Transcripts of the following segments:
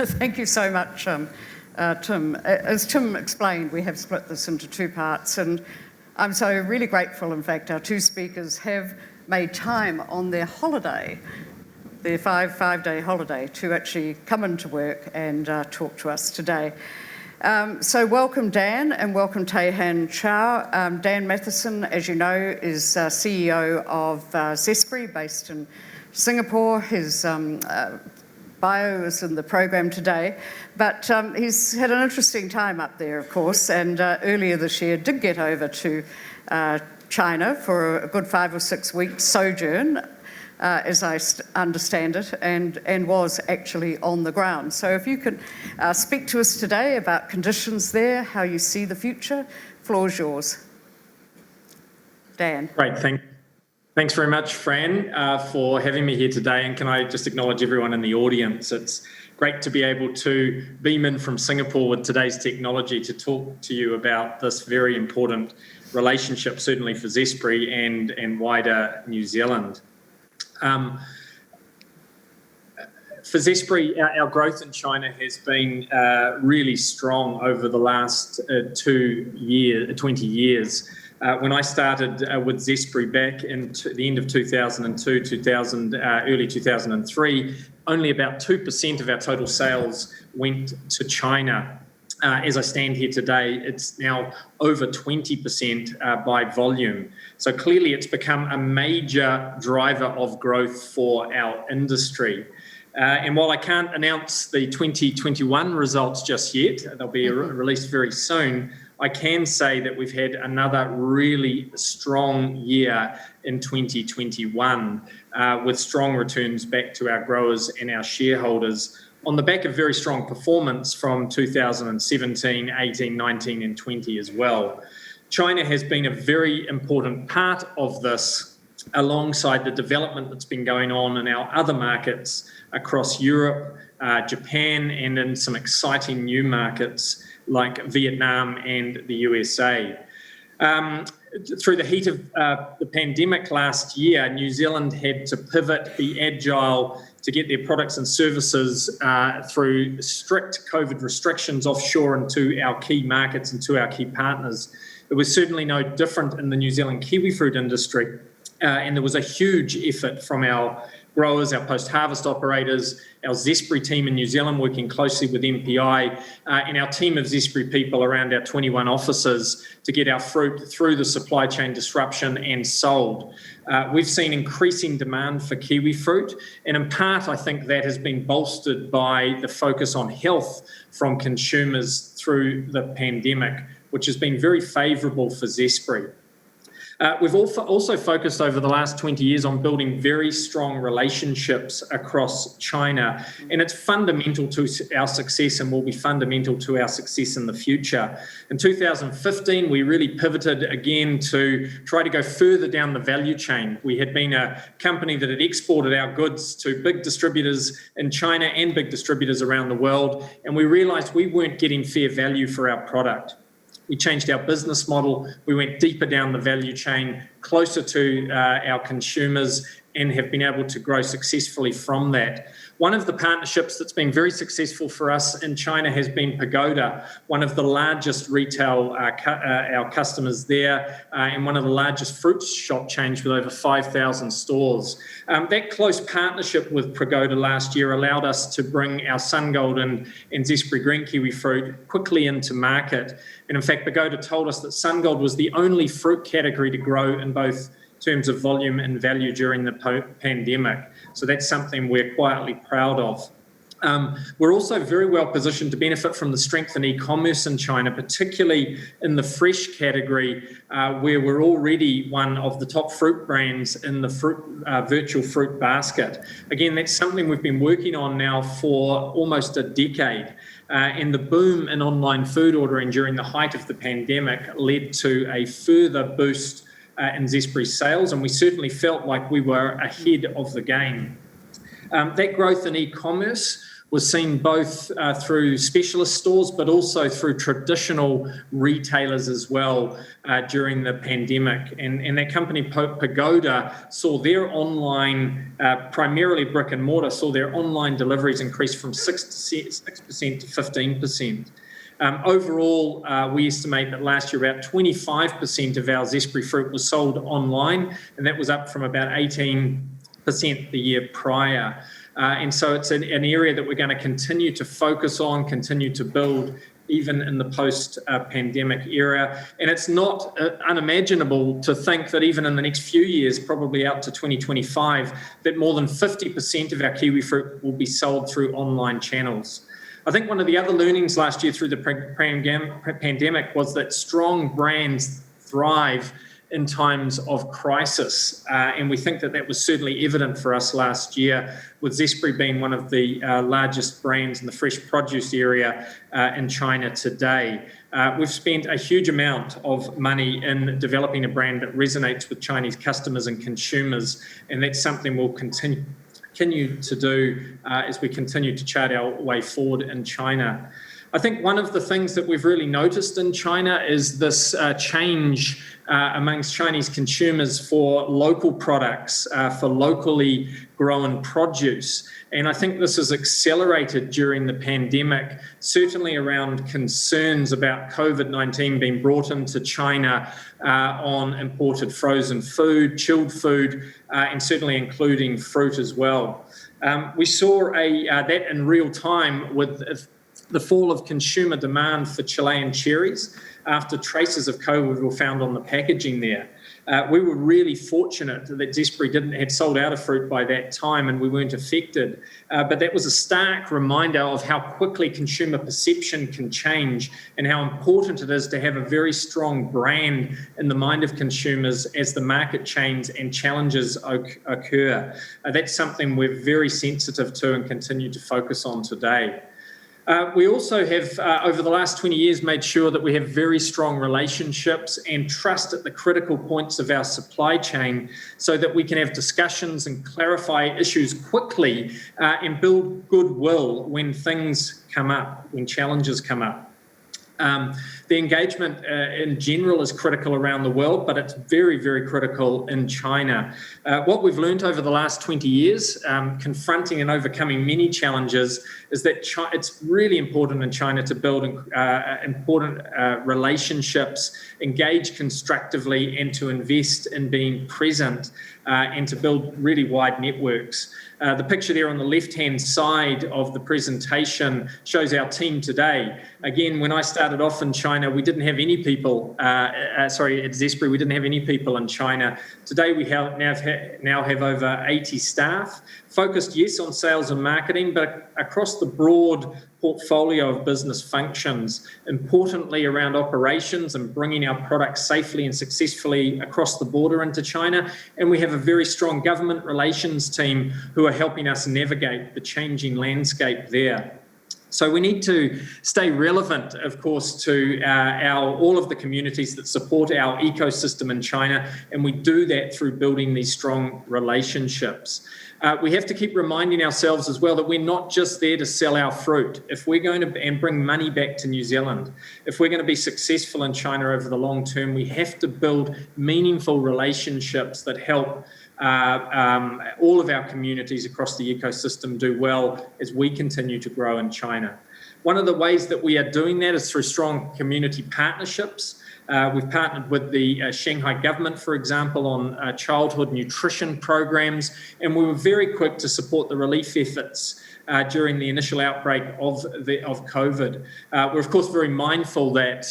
Thank you so much, Tim. As Tim explained, we have split this into two parts, and I'm so really grateful. In fact, our two speakers have made time on their holiday, their five-day holiday, to actually come into work and talk to us today. So welcome Dan and welcome Teh-han Chow. Dan Mathieson, as you know, is CEO of Zespri based in Singapore. His bio is in the program today, but he's had an interesting time up there, of course, and earlier this year did get over to China for a good 5 or 6 week sojourn, as I understand it, and was actually on the ground. So if you could speak to us today about conditions there, how you see the future, floor's yours. Dan. Great, thanks very much, Fran, for having me here today. And can I just acknowledge everyone in the audience? It's great to be able to beam in from Singapore with today's technology to talk to you about this very important relationship, certainly for Zespri and wider New Zealand. For Zespri, our growth in China has been really strong over the last 20 years. When I started with Zespri back in the end of 2002, early 2003, only about 2% of our total sales went to China. As I stand here today, it's now over 20% by volume. So clearly it's become a major driver of growth for our industry. And while I can't announce the 2021 results just yet, they'll be released very soon, I can say that we've had another really strong year in 2021 with strong returns back to our growers and our shareholders on the back of very strong performance from 2017, 18, 19 and 20 as well. China has been a very important part of this alongside the development that's been going on in our other markets across Europe, Japan and in some exciting new markets like Vietnam and the USA. Through the heat of the pandemic last year, New Zealand had to pivot, be agile to get their products and services through strict COVID restrictions offshore into our key markets and to our key partners. It was certainly no different in the New Zealand kiwi fruit industry, and there was a huge effort from our growers, our post-harvest operators, our Zespri team in New Zealand working closely with MPI, and our team of Zespri people around our 21 offices to get our fruit through the supply chain disruption and sold. We've seen increasing demand for kiwi fruit, and in part I think that has been bolstered by the focus on health from consumers through the pandemic, which has been very favourable for Zespri. We've also focused over the last 20 years on building very strong relationships across China, and it's fundamental to our success and will be fundamental to our success in the future. In 2015, we really pivoted again to try to go further down the value chain. We had been a company that had exported our goods to big distributors in China and big distributors around the world, and we realised we weren't getting fair value for our product. We changed our business model. We went deeper down the value chain, closer to our consumers, and have been able to grow successfully from that. One of the partnerships that's been very successful for us in China has been Pagoda, one of the largest retail our customers there, and one of the largest fruit shop chains with over 5,000 stores. That close partnership with Pagoda last year allowed us to bring our Sungold and Zespri green kiwi fruit quickly into market. And in fact, Pagoda told us that Sungold was the only fruit category to grow in both terms of volume and value during the pandemic. So that's something we're quietly proud of. We're also very well positioned to benefit from the strength in e-commerce in China, particularly in the fresh category, where we're already one of the top fruit brands in the virtual fruit basket. Again, that's something we've been working on now for almost a decade. And the boom in online food ordering during the height of the pandemic led to a further boost in Zespri sales, and we certainly felt like we were ahead of the game. That growth in e-commerce was seen both through specialist stores, but also through traditional retailers as well during the pandemic. And that company, Pagoda, saw their online, primarily brick and mortar, saw their online deliveries increase from 6% to 15%. Overall, we estimate that last year about 25% of our Zespri fruit was sold online, and that was up from about 18% the year prior. And so it's an area that we're going to continue to focus on, continue to build, even in the post-pandemic era. And it's not unimaginable to think that even in the next few years, probably out to 2025, that more than 50% of our kiwi fruit will be sold through online channels. I think one of the other learnings last year through the pandemic was that strong brands thrive in times of crisis. And we think that that was certainly evident for us last year, with Zespri being one of the largest brands in the fresh produce area in China today. We've spent a huge amount of money in developing a brand that resonates with Chinese customers and consumers, and that's something we'll continue to do as we continue to chart our way forward in China. I think one of the things that we've really noticed in China is this change amongst Chinese consumers for local products, for locally grown produce. And I think this has accelerated during the pandemic, certainly around concerns about COVID-19 being brought into China on imported frozen food, chilled food, and certainly including fruit as well. We saw that in real time with the fall of consumer demand for Chilean cherries after traces of COVID were found on the packaging there. We were really fortunate that Zespri had sold out of fruit by that time and we weren't affected. But that was a stark reminder of how quickly consumer perception can change and how important it is to have a very strong brand in the mind of consumers as the market changes and challenges occur. That's something we're very sensitive to and continue to focus on today. We also have, over the last 20 years, made sure that we have very strong relationships and trust at the critical points of our supply chain so that we can have discussions and clarify issues quickly and build goodwill when things come up, when challenges come up. The engagement in general is critical around the world, but it's very, very critical in China. What we've learned over the last 20 years, confronting and overcoming many challenges, is that it's really important in China to build important relationships, engage constructively, and to invest in being present and to build really wide networks. The picture there on the left-hand side of the presentation shows our team today. Again, when I started off in China, we didn't have any people, at Zespri, we didn't have any people in China. Today, we now have over 80 staff, focused, yes, on sales and marketing, but across the broad portfolio of business functions, importantly around operations and bringing our products safely and successfully across the border into China. And we have a very strong government relations team who are helping us navigate the changing landscape there. So we need to stay relevant, of course, to all of the communities that support our ecosystem in China, and we do that through building these strong relationships. We have to keep reminding ourselves as well that we're not just there to sell our fruit. If we're going to and bring money back to New Zealand, if we're going to be successful in China over the long term, we have to build meaningful relationships that help all of our communities across the ecosystem do well as we continue to grow in China. One of the ways that we are doing that is through strong community partnerships. We've partnered with the Shanghai government, for example, on childhood nutrition programs, and we were very quick to support the relief efforts during the initial outbreak of COVID. We're, of course, very mindful that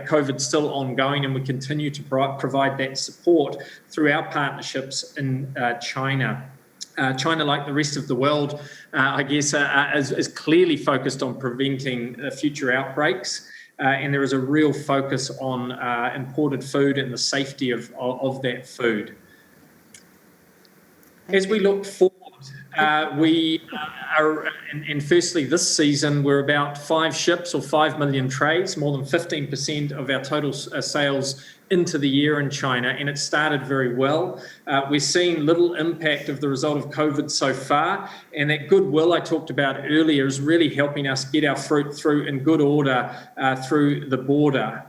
COVID's still ongoing, and we continue to provide that support through our partnerships in China. China, like the rest of the world, I guess, is clearly focused on preventing future outbreaks. And there is a real focus on imported food and the safety of that food. As we look forward, we are, and firstly this season, we're about 5 ships or 5 million trays, more than 15% of our total sales into the year in China, and it started very well. We're seeing little impact of the result of COVID so far, and that goodwill I talked about earlier is really helping us get our fruit through in good order through the border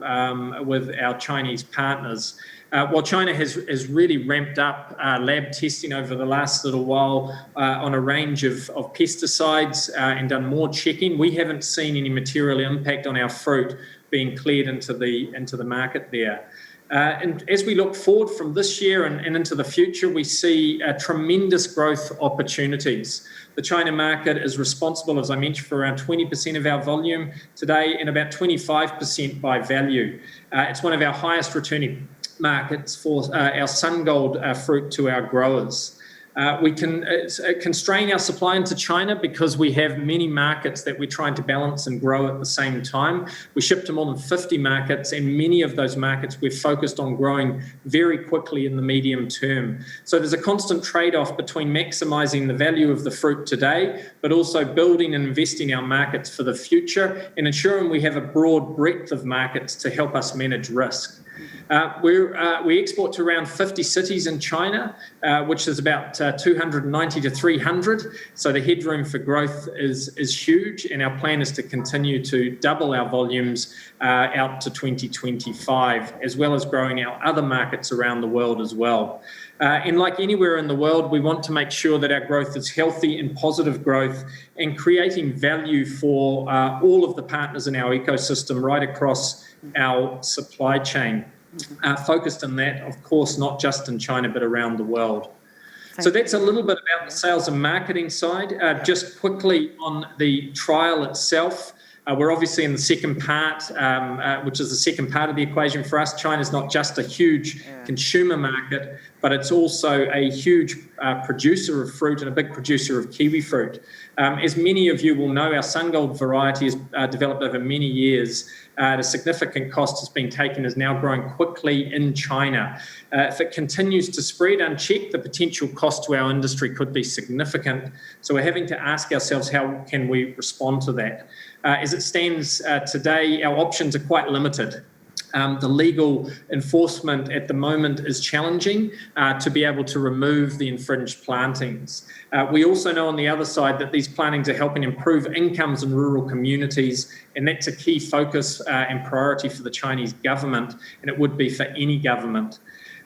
with our Chinese partners. While China has really ramped up lab testing over the last little while on a range of pesticides and done more checking, we haven't seen any material impact on our fruit being cleared into the market there. And as we look forward from this year and into the future, we see tremendous growth opportunities. The China market is responsible, as I mentioned, for around 20% of our volume today and about 25% by value. It's one of our highest returning markets for our SunGold fruit to our growers. We can constrain our supply into China because we have many markets that we're trying to balance and grow at the same time. We ship to more than 50 markets, and many of those markets we're focused on growing very quickly in the medium term. So there's a constant trade-off between maximising the value of the fruit today, but also building and investing our markets for the future and ensuring we have a broad breadth of markets to help us manage risk. We export to around 50 cities in China, which is about 290 to 300. So the headroom for growth is huge, and our plan is to continue to double our volumes out to 2025, as well as growing our other markets around the world as well. And like anywhere in the world, we want to make sure that our growth is healthy and positive growth and creating value for all of the partners in our ecosystem right across our supply chain. Focused on that, of course, not just in China, but around the world. So that's a little bit about the sales and marketing side. Just quickly on the trial itself, we're obviously in the second part, which is the second part of the equation for us. China's not just a huge consumer market, but it's also a huge producer of fruit and a big producer of kiwi fruit. As many of you will know, our SunGold variety has developed over many years. At a significant cost has been taken, is now growing quickly in China. If it continues to spread unchecked, the potential cost to our industry could be significant. So we're having to ask ourselves, how can we respond to that? As it stands today, our options are quite limited. The legal enforcement at the moment is challenging to be able to remove the infringed plantings. We also know on the other side that these plantings are helping improve incomes in rural communities, and that's a key focus and priority for the Chinese government, and it would be for any government.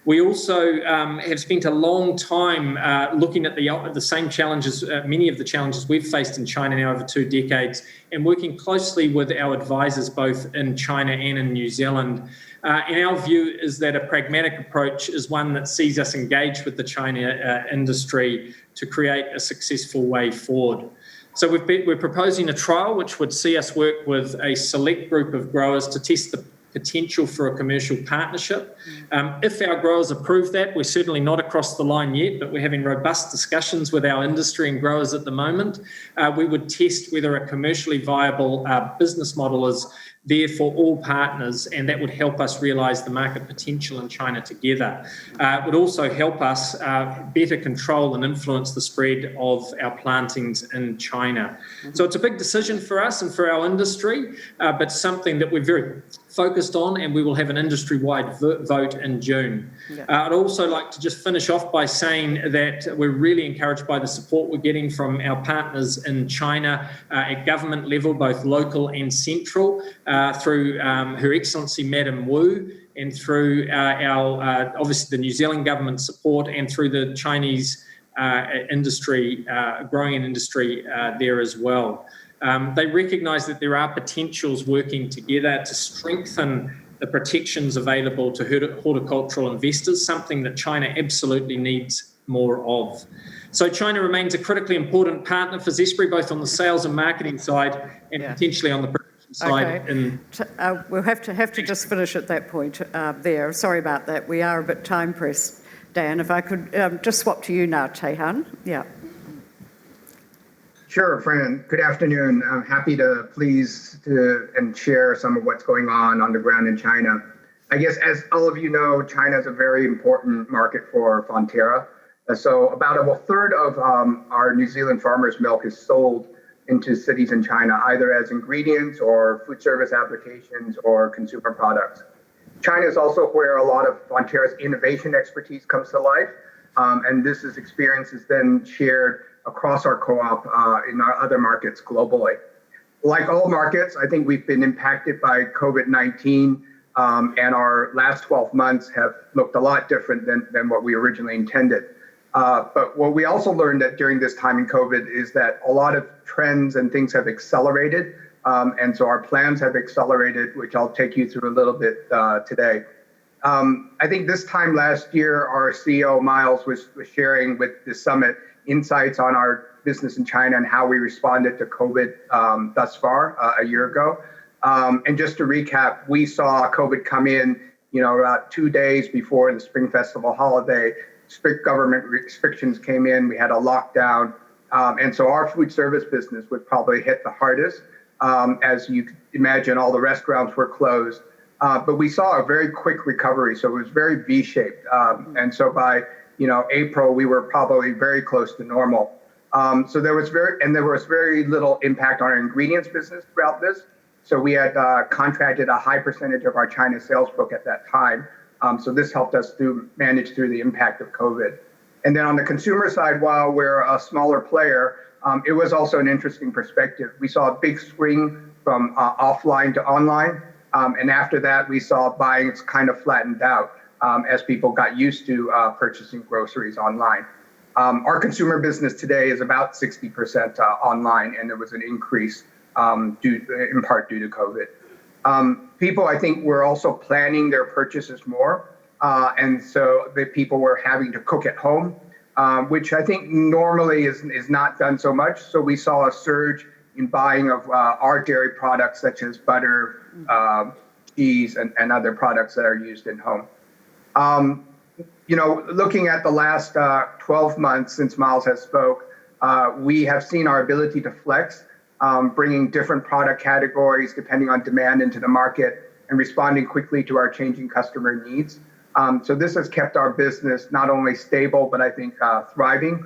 We also have spent a long time looking at the same challenges, many of the challenges we've faced in China now over 2 decades, and working closely with our advisors both in China and in New Zealand. And our view is that a pragmatic approach is one that sees us engage with the China industry to create a successful way forward. So we're proposing a trial which would see us work with a select group of growers to test the potential for a commercial partnership. If our growers approve that, we're certainly not across the line yet, but we're having robust discussions with our industry and growers at the moment. We would test whether a commercially viable business model is there for all partners, and that would help us realise the market potential in China together. It would also help us better control and influence the spread of our plantings in China. So it's a big decision for us and for our industry, but something that we're very focused on, and we will have an industry-wide vote in June. I'd also like to just finish off by saying that we're really encouraged by the support we're getting from our partners in China at government level, both local and central, through Her Excellency Madam Wu, and through our obviously the New Zealand government support, and through the Chinese industry, growing industry there as well. They recognise that there are potentials working together to strengthen the protections available to horticultural investors, something that China absolutely needs more of. So China remains a critically important partner for Zespri, both on the sales and marketing side and potentially on the production side. Okay. We'll have to just finish at that point there. Sorry about that. We are a bit time pressed. Dan, if I could just swap to you now, Teh-han. Yeah. Sure, Fran. Good afternoon. I'm happy to and share some of what's going on the ground in China. I guess, as all of you know, China is a very important market for Fonterra. So about a third of our New Zealand farmers' milk is sold into cities in China, either as ingredients or food service applications or consumer products. China is also where a lot of Fonterra's innovation expertise comes to life. And this experience is then shared across our co-op in our other markets globally. Like all markets, I think we've been impacted by COVID-19, and our last 12 months have looked a lot different than what we originally intended. But what we also learned that during this time in COVID is that a lot of trends and things have accelerated. And so our plans have accelerated, which I'll take you through a little bit today. I think this time last year, our CEO, Miles, was sharing with the summit insights on our business in China and how we responded to COVID thus far a year ago. And just to recap, we saw COVID come in, about 2 days before the Spring Festival holiday. Strict government restrictions came in. We had a lockdown. And so our food service business was probably hit the hardest. As you can imagine, all the restaurants were closed. But we saw a very quick recovery. So it was very V-shaped. And so by April, we were probably very close to normal. So there was very little impact on our ingredients business throughout this. So we had contracted a high percentage of our China sales book at that time. So this helped us to manage through the impact of COVID. And then on the consumer side, while we're a smaller player, it was also an interesting perspective. We saw a big swing from offline to online. And after that, we saw buying kind of flattened out as people got used to purchasing groceries online. Our consumer business today is about 60% online, and there was an increase in part due to COVID. People, I think, were also planning their purchases more. And so the people were having to cook at home, which I think normally is not done so much. So we saw a surge in buying of our dairy products, such as butter, cheese, and other products that are used in home. Looking at the last 12 months since Miles has spoke, we have seen our ability to flex, bringing different product categories depending on demand into the market and responding quickly to our changing customer needs. So this has kept our business not only stable, but I think thriving,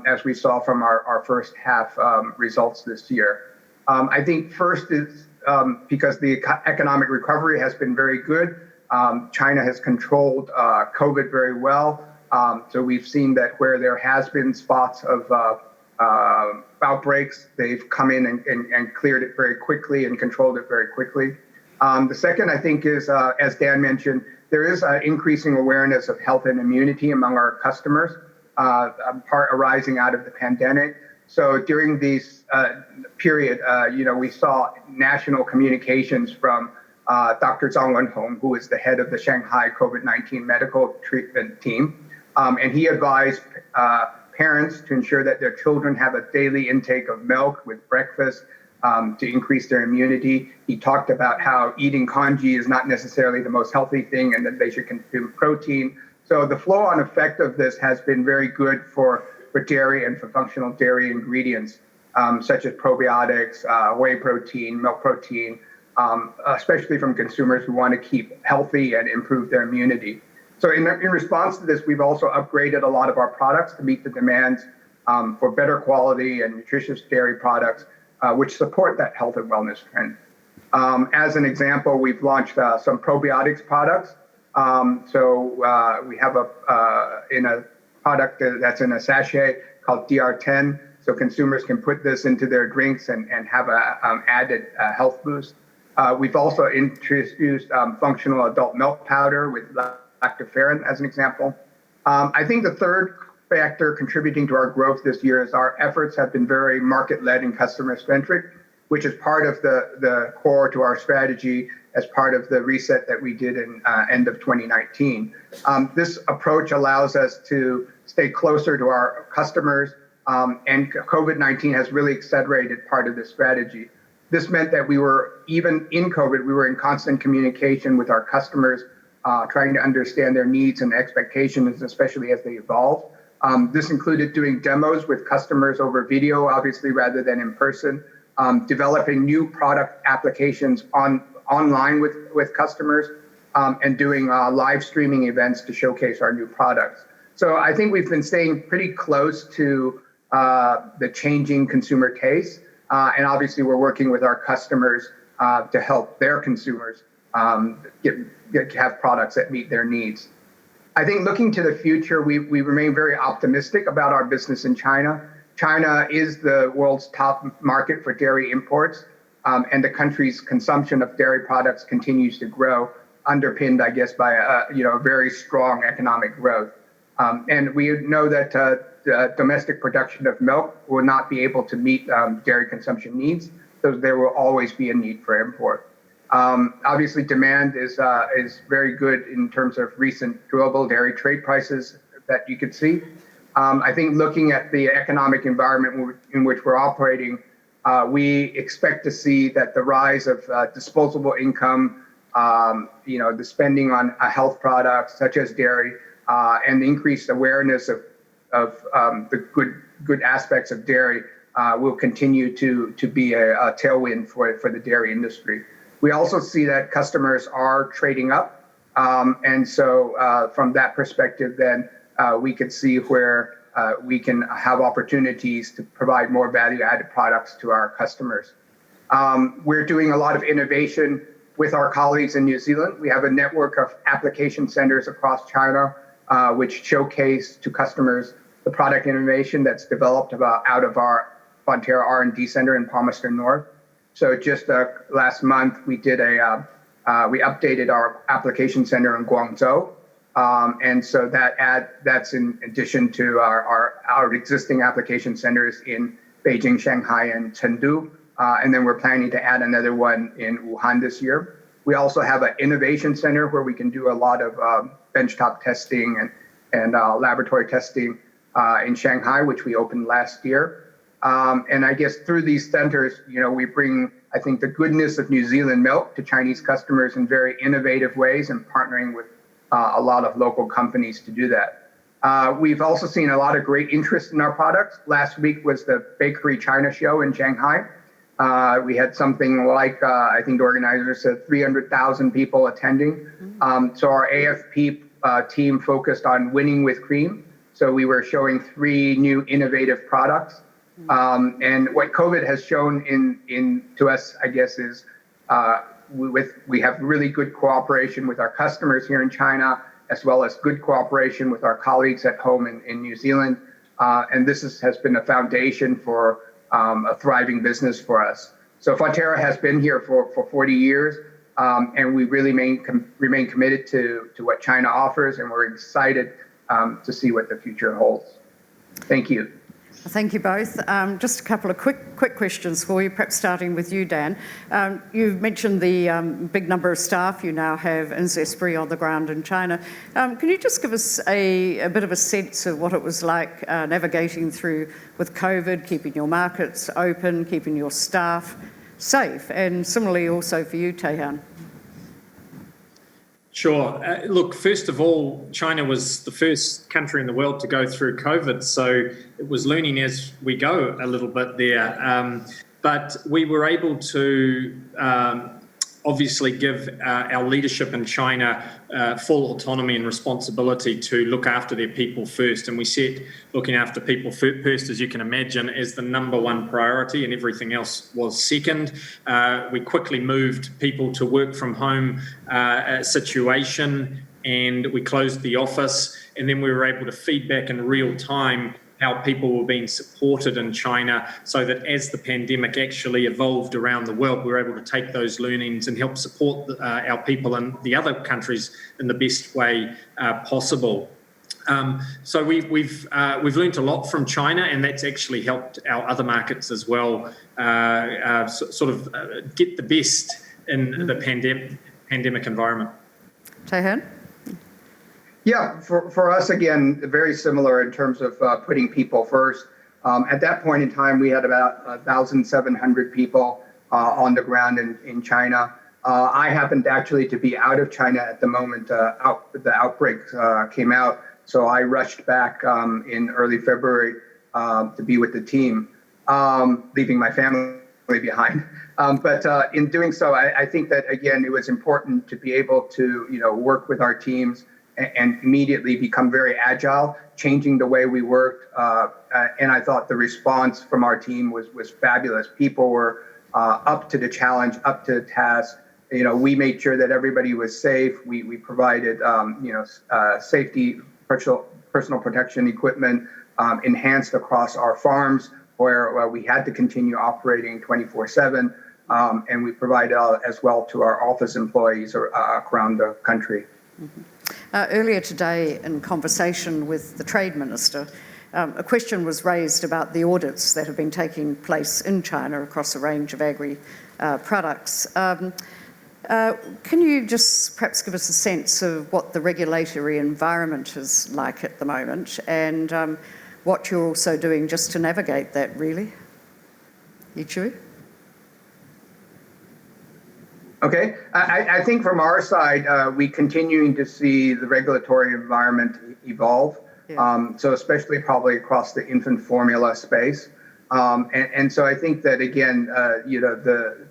as we saw from our first half results this year. I think first is because the economic recovery has been very good. China has controlled COVID very well. So we've seen that where there has been spots of outbreaks, they've come in and cleared it very quickly and controlled it very quickly. The second, I think, is, as Dan mentioned, there is increasing awareness of health and immunity among our customers, part arising out of the pandemic. So during this period, we saw national communications from Dr. Zhang Wenhong, who is the head of the Shanghai COVID-19 medical treatment team. And he advised parents to ensure that their children have a daily intake of milk with breakfast to increase their immunity. He talked about how eating congee is not necessarily the most healthy thing and that they should consume protein. So the flow-on effect of this has been very good for dairy and for functional dairy ingredients, such as probiotics, whey protein, milk protein, especially from consumers who want to keep healthy and improve their immunity. So in response to this, we've also upgraded a lot of our products to meet the demands for better quality and nutritious dairy products, which support that health and wellness trend. As an example, we've launched some probiotics products. So we have a product that's in a sachet called DR10. So consumers can put this into their drinks and have an added health boost. We've also introduced functional adult milk powder with lactoferrin as an example. I think the third factor contributing to our growth this year is our efforts have been very market-led and customer-centric, which is part of the core to our strategy as part of the reset that we did in end of 2019. This approach allows us to stay closer to our customers, and COVID-19 has really accelerated part of this strategy. This meant that even in COVID, we were in constant communication with our customers, trying to understand their needs and expectations, especially as they evolve. This included doing demos with customers over video, obviously, rather than in person, developing new product applications online with customers, and doing live streaming events to showcase our new products. So I think we've been staying pretty close to the changing consumer taste. And obviously, we're working with our customers to help their consumers. have products that meet their needs. I think looking to the future, we remain very optimistic about our business in China. China is the world's top market for dairy imports, and the country's consumption of dairy products continues to grow, underpinned, I guess, by a very strong economic growth. And we know that the domestic production of milk will not be able to meet dairy consumption needs, so there will always be a need for import. Obviously, demand is very good in terms of recent global dairy trade prices that you could see. I think looking at the economic environment in which we're operating, we expect to see that the rise of disposable income, the spending on health products such as dairy, and the increased awareness of the good aspects of dairy will continue to be a tailwind for the dairy industry. We also see that customers are trading up. And so from that perspective, then we could see where we can have opportunities to provide more value-added products to our customers. We're doing a lot of innovation with our colleagues in New Zealand. We have a network of application centers across China, which showcase to customers the product innovation that's developed out of our Fonterra R&D Center in Palmerston North. So just last month, we updated our application center in Guangzhou. And so that's in addition to our existing application centers in Beijing, Shanghai, and Chengdu. And then we're planning to add another one in Wuhan this year. We also have an innovation center where we can do a lot of benchtop testing and laboratory testing in Shanghai, which we opened last year. And I guess through these centers, we bring, I think, the goodness of New Zealand milk to Chinese customers in very innovative ways and partnering with a lot of local companies to do that. We've also seen a lot of great interest in our products. Last week was the Bakery China Show in Shanghai. We had something like, I think the organizers said 300,000 people attending. So our AFP team focused on winning with cream. So we were showing 3 new innovative products. And what COVID has shown to us, I guess, is we have really good cooperation with our customers here in China, as well as good cooperation with our colleagues at home in New Zealand. And this has been a foundation for a thriving business for us. So Fonterra has been here for 40 years, and we really remain committed to what China offers, and we're excited to see what the future holds. Thank you. Thank you both. Just a couple of quick questions for you, perhaps starting with you, Dan. You've mentioned the big number of staff you now have in Zespri on the ground in China. Can you just give us a bit of a sense of what it was like navigating through with COVID, keeping your markets open, keeping your staff safe, and similarly also for you, Teh-han? Sure. Look, first of all, China was the first country in the world to go through COVID, so it was learning as we go a little bit there. But we were able to obviously give our leadership in China full autonomy and responsibility to look after their people first. And we set looking after people first, as you can imagine, as the number one priority, and everything else was second. We quickly moved people to work from home situation, and we closed the office. And then we were able to feedback in real time how people were being supported in China, so that as the pandemic actually evolved around the world, we were able to take those learnings and help support our people in the other countries in the best way possible. So we've learned a lot from China, and that's actually helped our other markets as well get the best in the pandemic environment. Teh-han? Yeah, for us, again, very similar in terms of putting people first. At that point in time, we had about 1,700 people on the ground in China. I happened actually to be out of China at the moment the outbreak came out. So I rushed back in early February to be with the team, leaving my family behind. But in doing so, I think that, again, it was important to be able to work with our teams and immediately become very agile, changing the way we worked. And I thought the response from our team was fabulous. People were up to the challenge, up to the task. we made sure that everybody was safe. We provided, safety, personal protection equipment, enhanced across our farms where we had to continue operating 24/7. And we provide as well to our office employees around the country. Mm-hmm. Earlier today, in conversation with the Trade Minister, a question was raised about the audits that have been taking place in China across a range of agri products. Can you just perhaps give us a sense of what the regulatory environment is like at the moment, and what you're also doing just to navigate that, really? Yichu? Okay, I think from our side, we continuing to see the regulatory environment evolve. Yeah. So especially probably across the infant formula space. And so I think that again,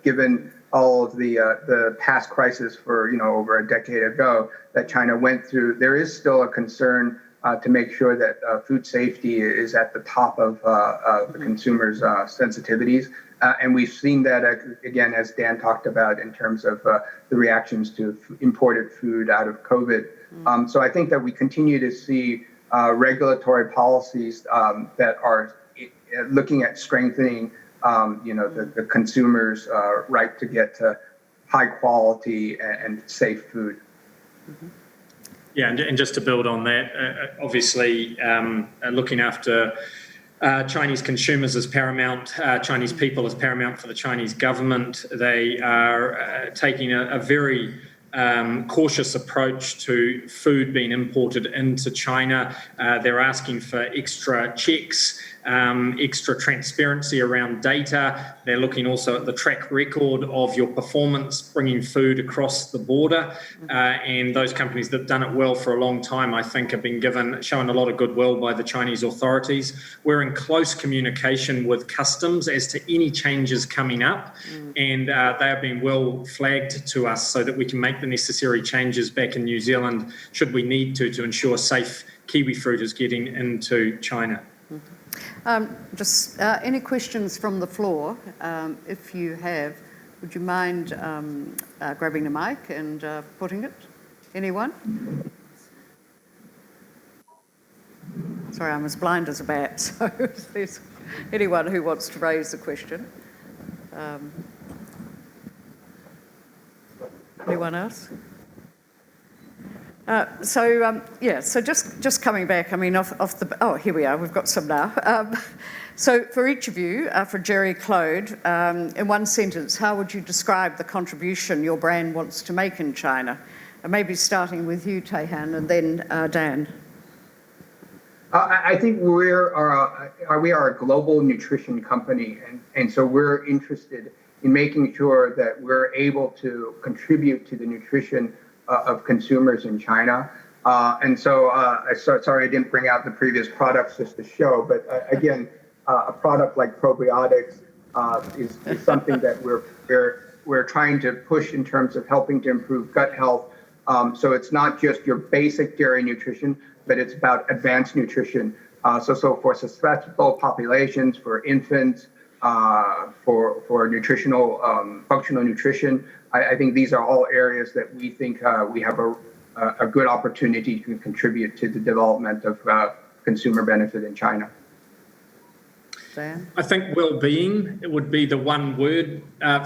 given all of the past crisis for, over a decade ago that China went through, there is still a concern to make sure that food safety is at the top of the consumers' sensitivities. And we've seen that, again, as Dan talked about, in terms of the reactions to imported food out of COVID. So I think that we continue to see regulatory policies that are looking at strengthening, the consumer's right to get to high quality and safe food. Mm-hmm. Yeah, and just to build on that, obviously looking after Chinese consumers is paramount, Chinese people is paramount for the Chinese government. They are taking a very cautious approach to food being imported into China. They're asking for extra checks, extra transparency around data. They're looking also at the track record of your performance bringing food across the border. And those companies that have done it well for a long time, I think, have been shown a lot of goodwill by the Chinese authorities. We're in close communication with customs as to any changes coming up, and they have been well flagged to us so that we can make the necessary changes back in New Zealand should we need to ensure safe kiwi fruit is getting into China. Just any questions from the floor? If you have, would you mind grabbing the mic and putting it? Anyone? Sorry, I'm as blind as a bat, so if there's anyone who wants to raise a question. Anyone else? So just coming back, I mean, here we are, we've got some now. So for each of you, for Jerry, Claude, in one sentence, how would you describe the contribution your brand wants to make in China? Maybe starting with you, Teh-han, and then Dan. I think we are a global nutrition company, and so we're interested in making sure that we're able to contribute to the nutrition of consumers in China. And so, sorry I didn't bring out the previous products just to show, but again, a product like probiotics is something that we're trying to push in terms of helping to improve gut health. So it's not just your basic dairy nutrition, but it's about advanced nutrition. So for susceptible populations, for infants, for nutritional, functional nutrition, I think these are all areas that we think we have a good opportunity to contribute to the development of consumer benefit in China. Dan? I think well-being would be the one word,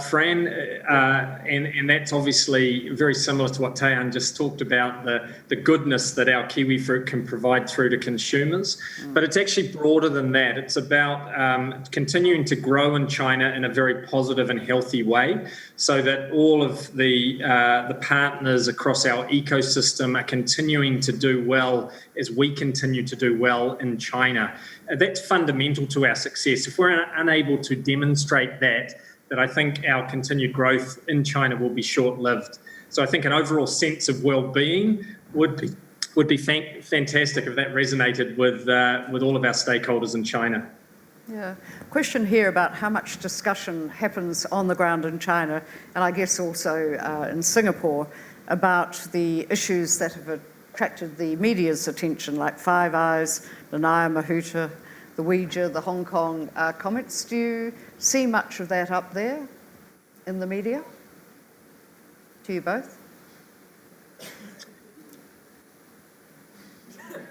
Fran, and that's obviously very similar to what Teh-han just talked about, the goodness that our kiwi fruit can provide through to consumers. But it's actually broader than that. It's about continuing to grow in China in a very positive and healthy way so that all of the partners across our ecosystem are continuing to do well as we continue to do well in China. That's fundamental to our success. If we're unable to demonstrate that I think our continued growth in China will be short-lived. So I think an overall sense of well-being would be fantastic if that resonated with all of our stakeholders in China. Yeah. Question here about how much discussion happens on the ground in China, and I guess also in Singapore, about the issues that have attracted the media's attention, like Five Eyes, the Naya Mahuta, the Uyghur, the Hong Kong comments. Do you see much of that up there in the media? to you both?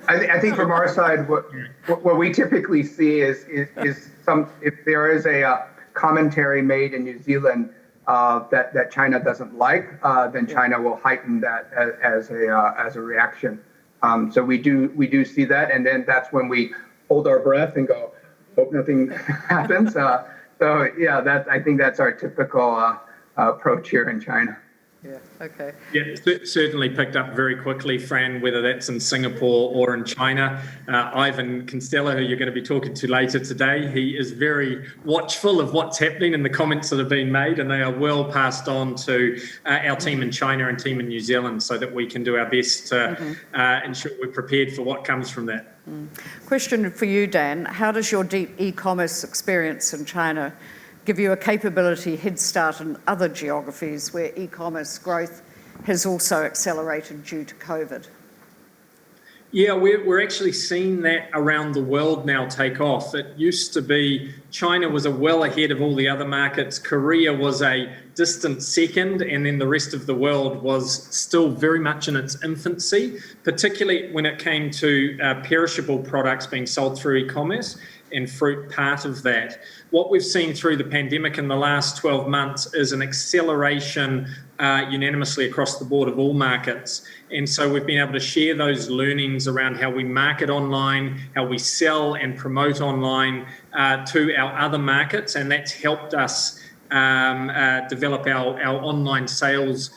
I think from our side, what we typically see is if there is a commentary made in New Zealand that China doesn't like, then China will heighten that as a reaction. So we do see that, and then that's when we hold our breath and go, hope nothing happens. So yeah, I think that's our typical approach here in China. Yeah, okay. Yeah, certainly picked up very quickly, Fran, whether that's in Singapore or in China. Ivan Kinsella, who you're going to be talking to later today, he is very watchful of what's happening and the comments that have been made, and they are well passed on to our team in China and team in New Zealand so that we can do our best to ensure we're prepared for what comes from that. Question for you, Dan. How does your deep e-commerce experience in China give you a capability head start in other geographies where e-commerce growth has also accelerated due to COVID? Yeah, we're actually seeing that around the world now take off. It used to be China was well ahead of all the other markets. Korea was a distant second, and then the rest of the world was still very much in its infancy, particularly when it came to perishable products being sold through e-commerce, and fruit part of that. What we've seen through the pandemic in the last 12 months is an acceleration unanimously across the board of all markets. And so we've been able to share those learnings around how we market online, how we sell and promote online to our other markets. And that's helped us develop our online sales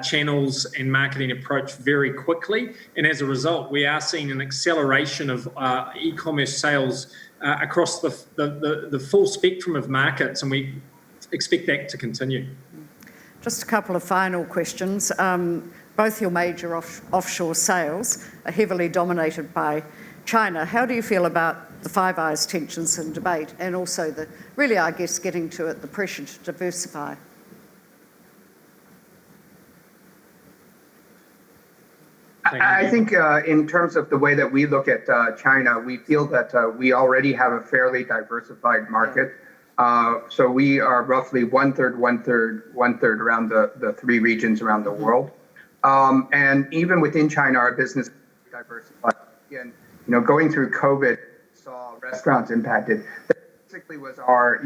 channels and marketing approach very quickly. And as a result, we are seeing an acceleration of e-commerce sales across the full spectrum of markets, and we expect that to continue. Just a couple of final questions. Both your major offshore sales are heavily dominated by China. How do you feel about the Five Eyes tensions and debate, and also getting to it, the pressure to diversify? I think in terms of the way that we look at China, we feel that we already have a fairly diversified market. So we are roughly one third around the three regions around the world. And even within China, our business is diversified. Again, going through COVID, saw restaurants impacted. That basically was our,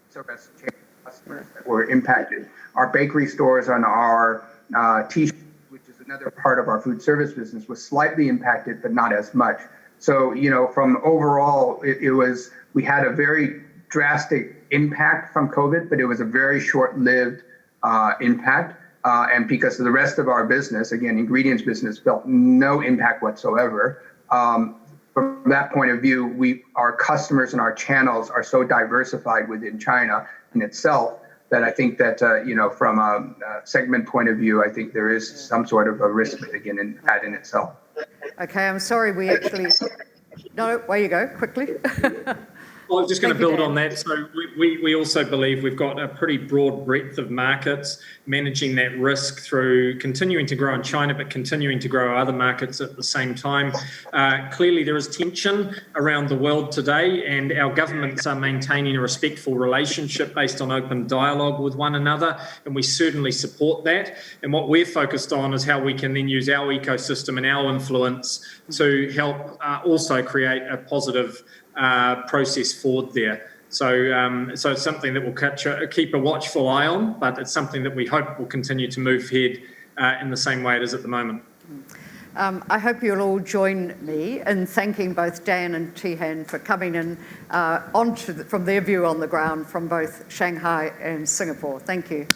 service chain customers that were impacted. Our bakery stores and our t-shirts, which is another part of our food service business, was slightly impacted, but not as much. So, from overall, we had a very drastic impact from COVID, but it was a very short-lived impact. And because of the rest of our business, again, ingredients business, felt no impact whatsoever. From that point of view, our customers and our channels are so diversified within China in itself that I think that, from a segment point of view, I think there is some sort of a risk mitigant in that in itself. Okay, I'm sorry, no, where you go, quickly. Well, I was just going to build on that. So we also believe we've got a pretty broad breadth of markets, managing that risk through continuing to grow in China, but continuing to grow other markets at the same time. Clearly, there is tension around the world today, and our governments are maintaining a respectful relationship based on open dialogue with one another, and we certainly support that. And what we're focused on is how we can then use our ecosystem and our influence to help also create a positive process forward there. So it's something that we'll keep a watchful eye on, but it's something that we hope will continue to move ahead in the same way it is at the moment. I hope you'll all join me in thanking both Dan and Teh-han for coming in from their view on the ground from both Shanghai and Singapore. Thank you.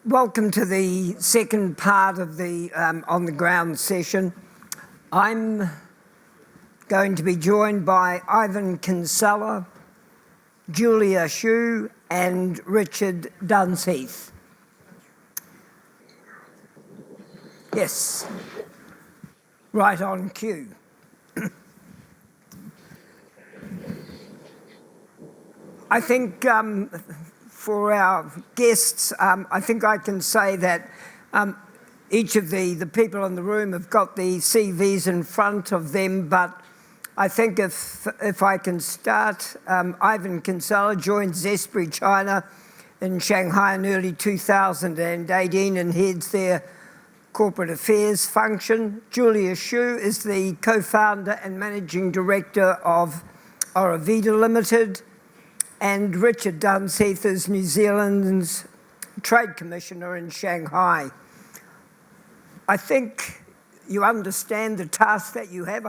Welcome to the second part of the on the ground session. I'm going to be joined by Ivan Kinsella, Julia Chow and Richard Dunsheath. Yes, right on cue. I think for our guests, I think I can say that each of the people in the room have got the CVs in front of them, but I think if I can start, Ivan Kinsella joined Zespri China in Shanghai in early 2018 and heads their corporate affairs function. Julia Chow is the co-founder and managing director of Oravida Limited, and Richard Dunsheath is New Zealand's Trade Commissioner in Shanghai. I think you understand the task that you have,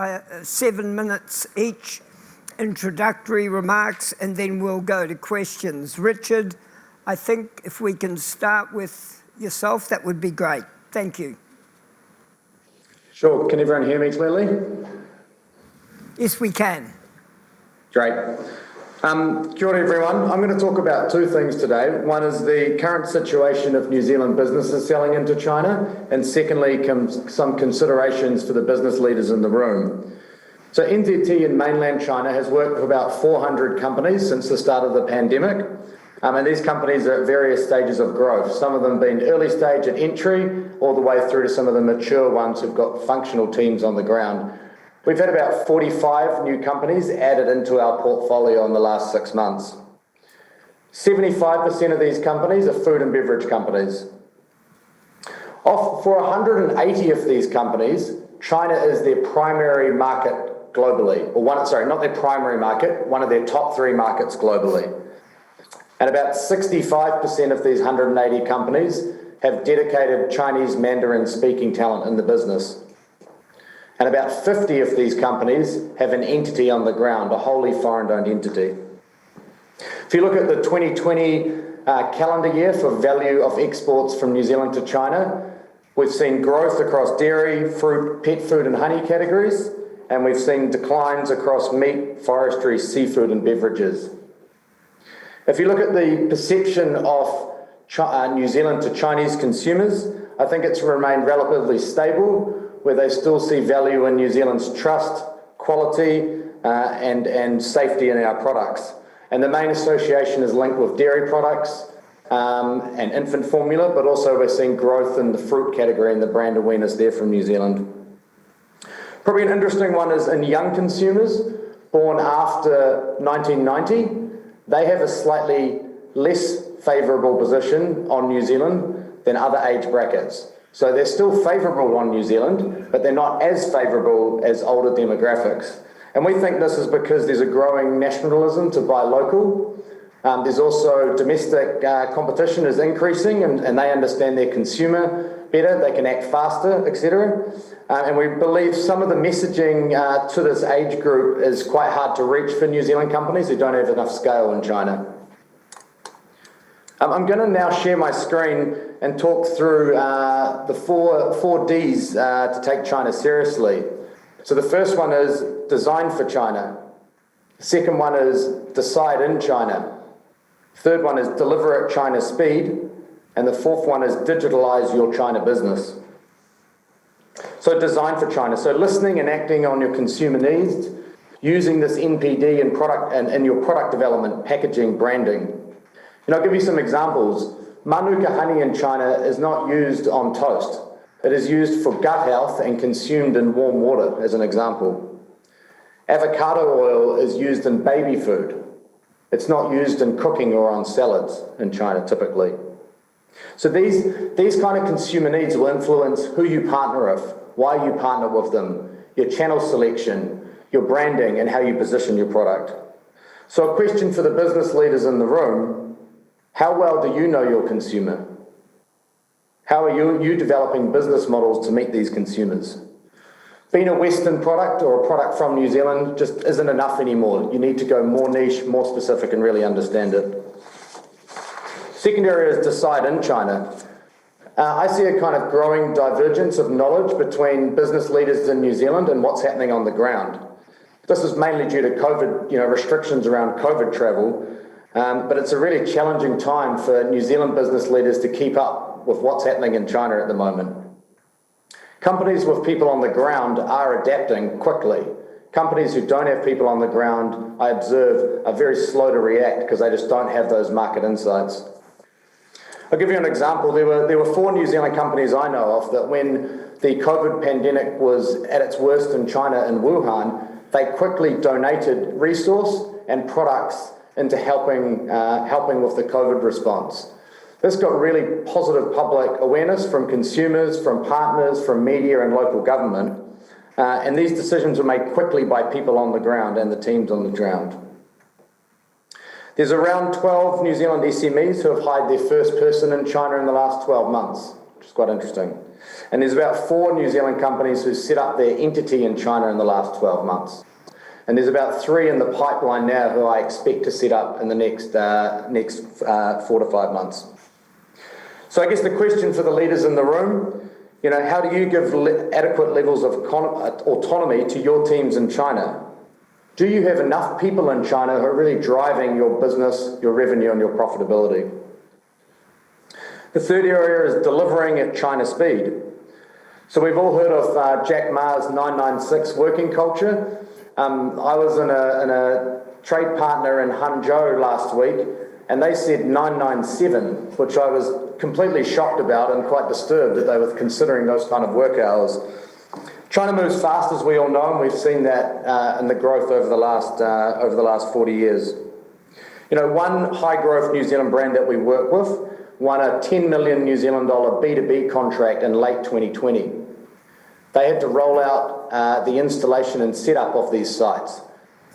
7 minutes each, introductory remarks, and then we'll go to questions. Richard, I think if we can start with yourself, that would be great. Thank you. Sure. Can everyone hear me clearly? Yes, we can. Great. Kia ora everyone. I'm going to talk about two things today. One is the current situation of New Zealand businesses selling into China, and secondly, some considerations for the business leaders in the room. So NZT in mainland China has worked with about 400 companies since the start of the pandemic. And these companies are at various stages of growth, some of them being early stage at entry, all the way through to some of the mature ones who've got functional teams on the ground. We've had about 45 new companies added into our portfolio in the last 6 months. 75% of these companies are food and beverage companies. For 180 of these companies, China is their primary market globally, not their primary market, one of their top 3 markets globally. And about 65% of these 180 companies have dedicated Chinese Mandarin speaking talent in the business. And about 50 of these companies have an entity on the ground, a wholly foreign-owned entity. If you look at the 2020 calendar year for value of exports from New Zealand to China, we've seen growth across dairy, fruit, pet food and honey categories, and we've seen declines across meat, forestry, seafood and beverages. If you look at the perception of New Zealand to Chinese consumers, I think it's remained relatively stable, where they still see value in New Zealand's trust, quality, and safety in our products. And the main association is linked with dairy products and infant formula, but also we're seeing growth in the fruit category and the brand awareness there from New Zealand. Probably an interesting one is in young consumers born after 1990, they have a slightly less favourable position on New Zealand than other age brackets. So they're still favourable on New Zealand, but they're not as favourable as older demographics. And we think this is because there's a growing nationalism to buy local. There's also domestic competition is increasing and they understand their consumer better, they can act faster, etc. And we believe some of the messaging to this age group is quite hard to reach for New Zealand companies who don't have enough scale in China. I'm going to now share my screen and talk through the four Ds to take China seriously. So the first one is design for China. The second one is decide in China. Third one is deliver at China speed. And the fourth one is digitalize your China business. So design for China. So listening and acting on your consumer needs, using this NPD in product and in your product development, packaging, branding. And I'll give you some examples. Manuka honey in China is not used on toast. It is used for gut health and consumed in warm water, as an example. Avocado oil is used in baby food. It's not used in cooking or on salads in China, typically. So these kind of consumer needs will influence who you partner with, why you partner with them, your channel selection, your branding, and how you position your product. So a question for the business leaders in the room: how well do you know your consumer? How are you developing business models to meet these consumers? Being a Western product or a product from New Zealand just isn't enough anymore. You need to go more niche, more specific, and really understand it. Second area is decide in China. I see a kind of growing divergence of knowledge between business leaders in New Zealand and what's happening on the ground. This is mainly due to COVID, restrictions around COVID travel, but it's a really challenging time for New Zealand business leaders to keep up with what's happening in China at the moment. Companies with people on the ground are adapting quickly. Companies who don't have people on the ground, I observe, are very slow to react because they just don't have those market insights. I'll give you an example. There were 4 New Zealand companies I know of that when the COVID pandemic was at its worst in China, in Wuhan, they quickly donated resource and products into helping with the COVID response. This got really positive public awareness from consumers, from partners, from media and local government. And these decisions were made quickly by people on the ground and the teams on the ground. There's around 12 New Zealand SMEs who have hired their first person in China in the last 12 months, which is quite interesting. And there's about 4 New Zealand companies who set up their entity in China in the last 12 months. And there's about 3 in the pipeline now who I expect to set up in the next 4 to 5 months. So I guess the question for the leaders in the room, how do you give adequate levels of autonomy to your teams in China? Do you have enough people in China who are really driving your business, your revenue, and your profitability? The third area is delivering at China speed. So we've all heard of Jack Ma's 996 working culture. I was in a trade partner in Hangzhou last week, and they said 997, which I was completely shocked about and quite disturbed that they were considering those kind of work hours. China moves fast, as we all know, and we've seen that in the growth over the last 40 years. One high-growth New Zealand brand that we work with won a $10 million New Zealand B2B contract in late 2020. They had to roll out the installation and setup of these sites.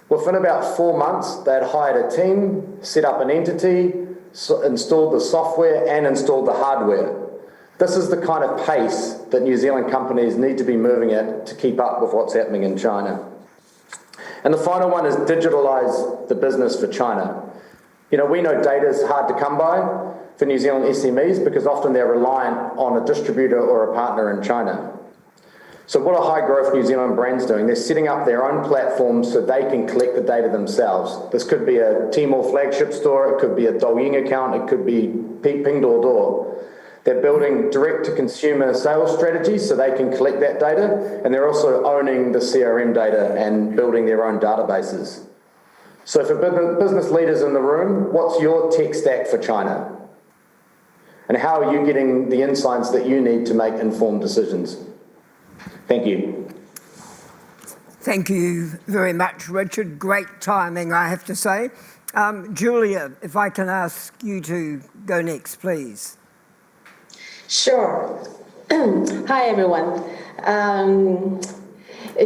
Within about 4 months, they had hired a team, set up an entity, installed the software, and installed the hardware. This is the kind of pace that New Zealand companies need to be moving at to keep up with what's happening in China. And the final one is digitalise the business for China. We know data is hard to come by for New Zealand SMEs because often they're reliant on a distributor or a partner in China. So what are high-growth New Zealand brands doing? They're setting up their own platforms so they can collect the data themselves. This could be a Tmall flagship store, it could be a Douyin account, it could be Pinduoduo. They're building direct-to-consumer sales strategies so they can collect that data, and they're also owning the CRM data and building their own databases. So for business leaders in the room, what's your tech stack for China? And how are you getting the insights that you need to make informed decisions? Thank you. Thank you very much, Richard. Great timing, I have to say. Julia, if I can ask you to go next, please. Sure. Hi, everyone.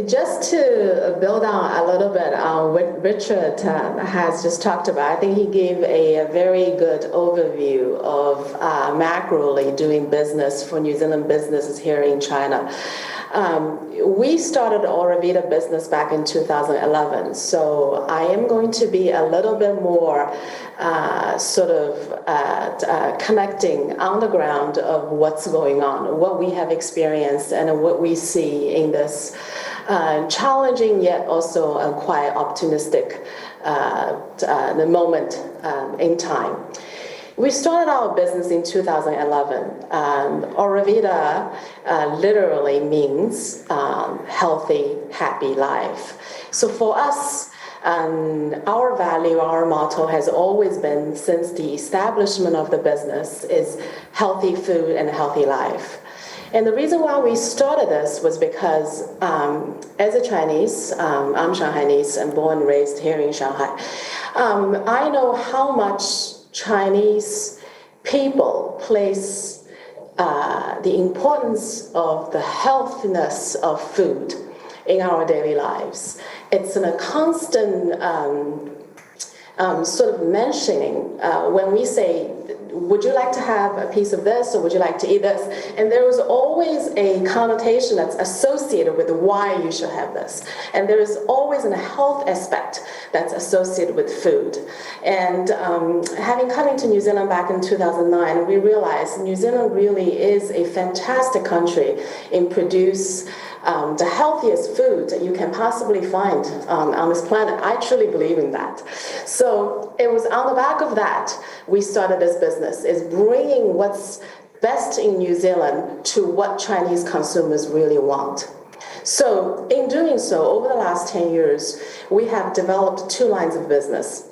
Just to build on a little bit on what Richard has just talked about, I think he gave a very good overview of macroly doing business for New Zealand businesses here in China. We started Oravida business back in 2011, so I am going to be a little bit more connecting on the ground of what's going on, what we have experienced, and what we see in this challenging yet also quite optimistic the moment in time. We started our business in 2011. Oravida literally means healthy, happy life. So for us, our value, our motto has always been, since the establishment of the business, is healthy food and healthy life. And the reason why we started this was because as a Chinese, I'm Shanghainese and born and raised here in Shanghai, I know how much Chinese people place the importance of the healthiness of food in our daily lives. It's in a constant sort of mentioning when we say would you like to have a piece of this, or would you like to eat this? And there was always a connotation that's associated with why you should have this. And there is always a health aspect that's associated with food. And having come into New Zealand back in 2009, we realized New Zealand really is a fantastic country in produce the healthiest food that you can possibly find on this planet. I truly believe in that. So it was on the back of that we started this business, is bringing what's best in New Zealand to what Chinese consumers really want. So in doing so, over the last 10 years, we have developed two lines of business.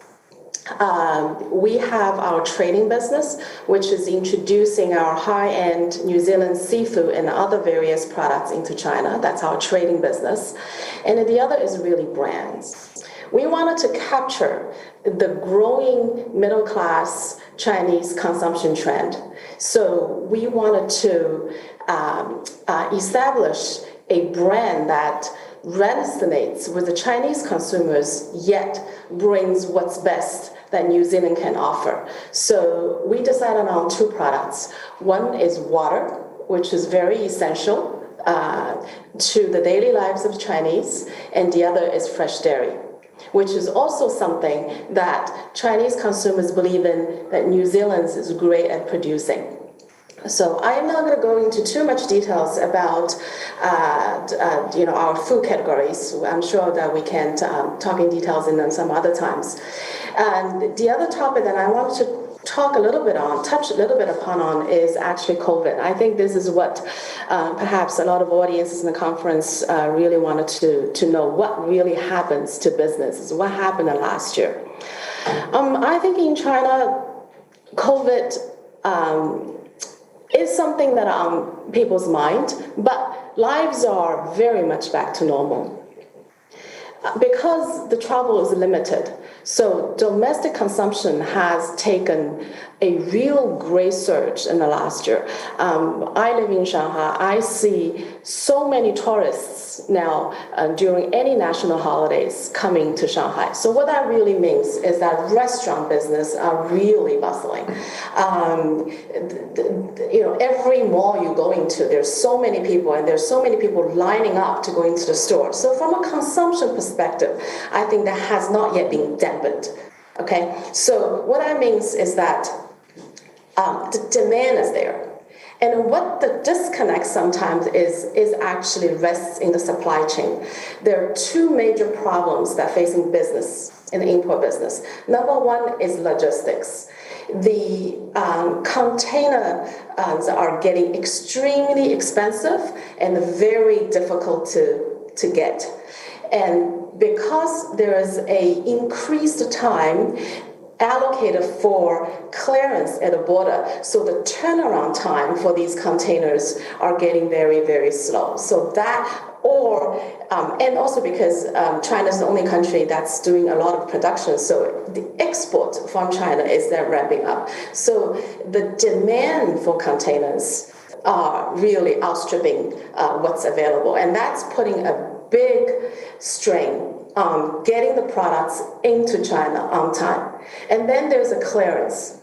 We have our trading business, which is introducing our high-end New Zealand seafood and other various products into China. That's our trading business. And the other is really brands. We wanted to capture the growing middle-class Chinese consumption trend. So we wanted to establish a brand that resonates with the Chinese consumers, yet brings what's best that New Zealand can offer. So we decided on two products. One is water, which is very essential to the daily lives of Chinese, and the other is fresh dairy, which is also something that Chinese consumers believe in, that New Zealand is great at producing. So I'm not going to go into too much details about our food categories. I'm sure that we can talk in details in them some other times. And the other topic that I want to touch a little bit upon is actually COVID. I think this is what perhaps a lot of audiences in the conference really wanted to know, what really happens to businesses, what happened last year. I think in China, COVID is something that on people's mind, but lives are very much back to normal. Because the travel is limited, so domestic consumption has taken a real great surge in the last year. I live in Shanghai. I see so many tourists now during any national holidays coming to Shanghai. So what that really means is that restaurant business are really bustling. Every mall you go into, there's so many people, and there's so many people lining up to go into the store. So from a consumption perspective, I think that has not yet been dampened. Okay, so what that means is that the demand is there. And what the disconnect sometimes is actually rests in the supply chain. There are two major problems that facing business in the import business. Number one is logistics. The containers are getting extremely expensive and very difficult to get. And because there is an increased time allocated for clearance at the border, so the turnaround time for these containers are getting very, very slow. So that, and also because China is the only country that's doing a lot of production, so the export from China is then ramping up. So the demand for containers are really outstripping what's available, and that's putting a big strain on getting the products into China on time. And then there's a clearance.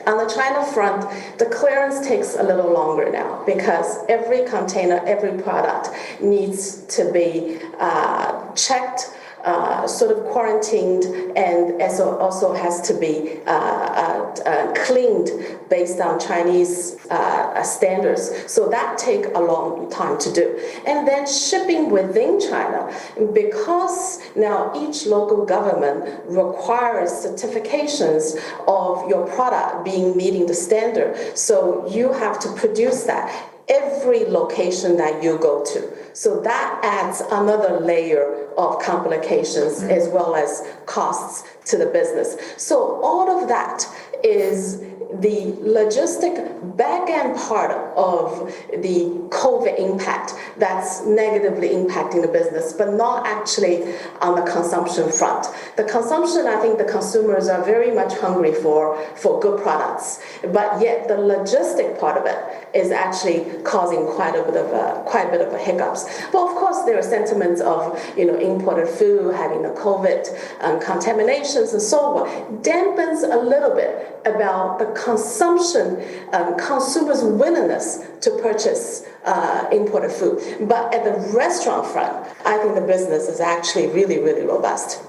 On the China front, the clearance takes a little longer now because every container, every product needs to be checked, sort of quarantined, and also has to be cleaned based on Chinese standards. So that takes a long time to do. And then shipping within China, because now each local government requires certifications of your product meeting the standard. So you have to produce that every location that you go to. So that adds another layer of complications as well as costs to the business. So all of that is the logistic back-end part of the COVID impact that's negatively impacting the business, but not actually on the consumption front. The consumption, I think the consumers are very much hungry for good products, but yet the logistic part of it is actually causing quite a bit of a hiccups. But of course, there are sentiments of imported food having the COVID contamination regulations and so on dampens a little bit about the consumption, consumers' willingness to purchase imported food. But at the restaurant front, I think the business is actually really, really robust.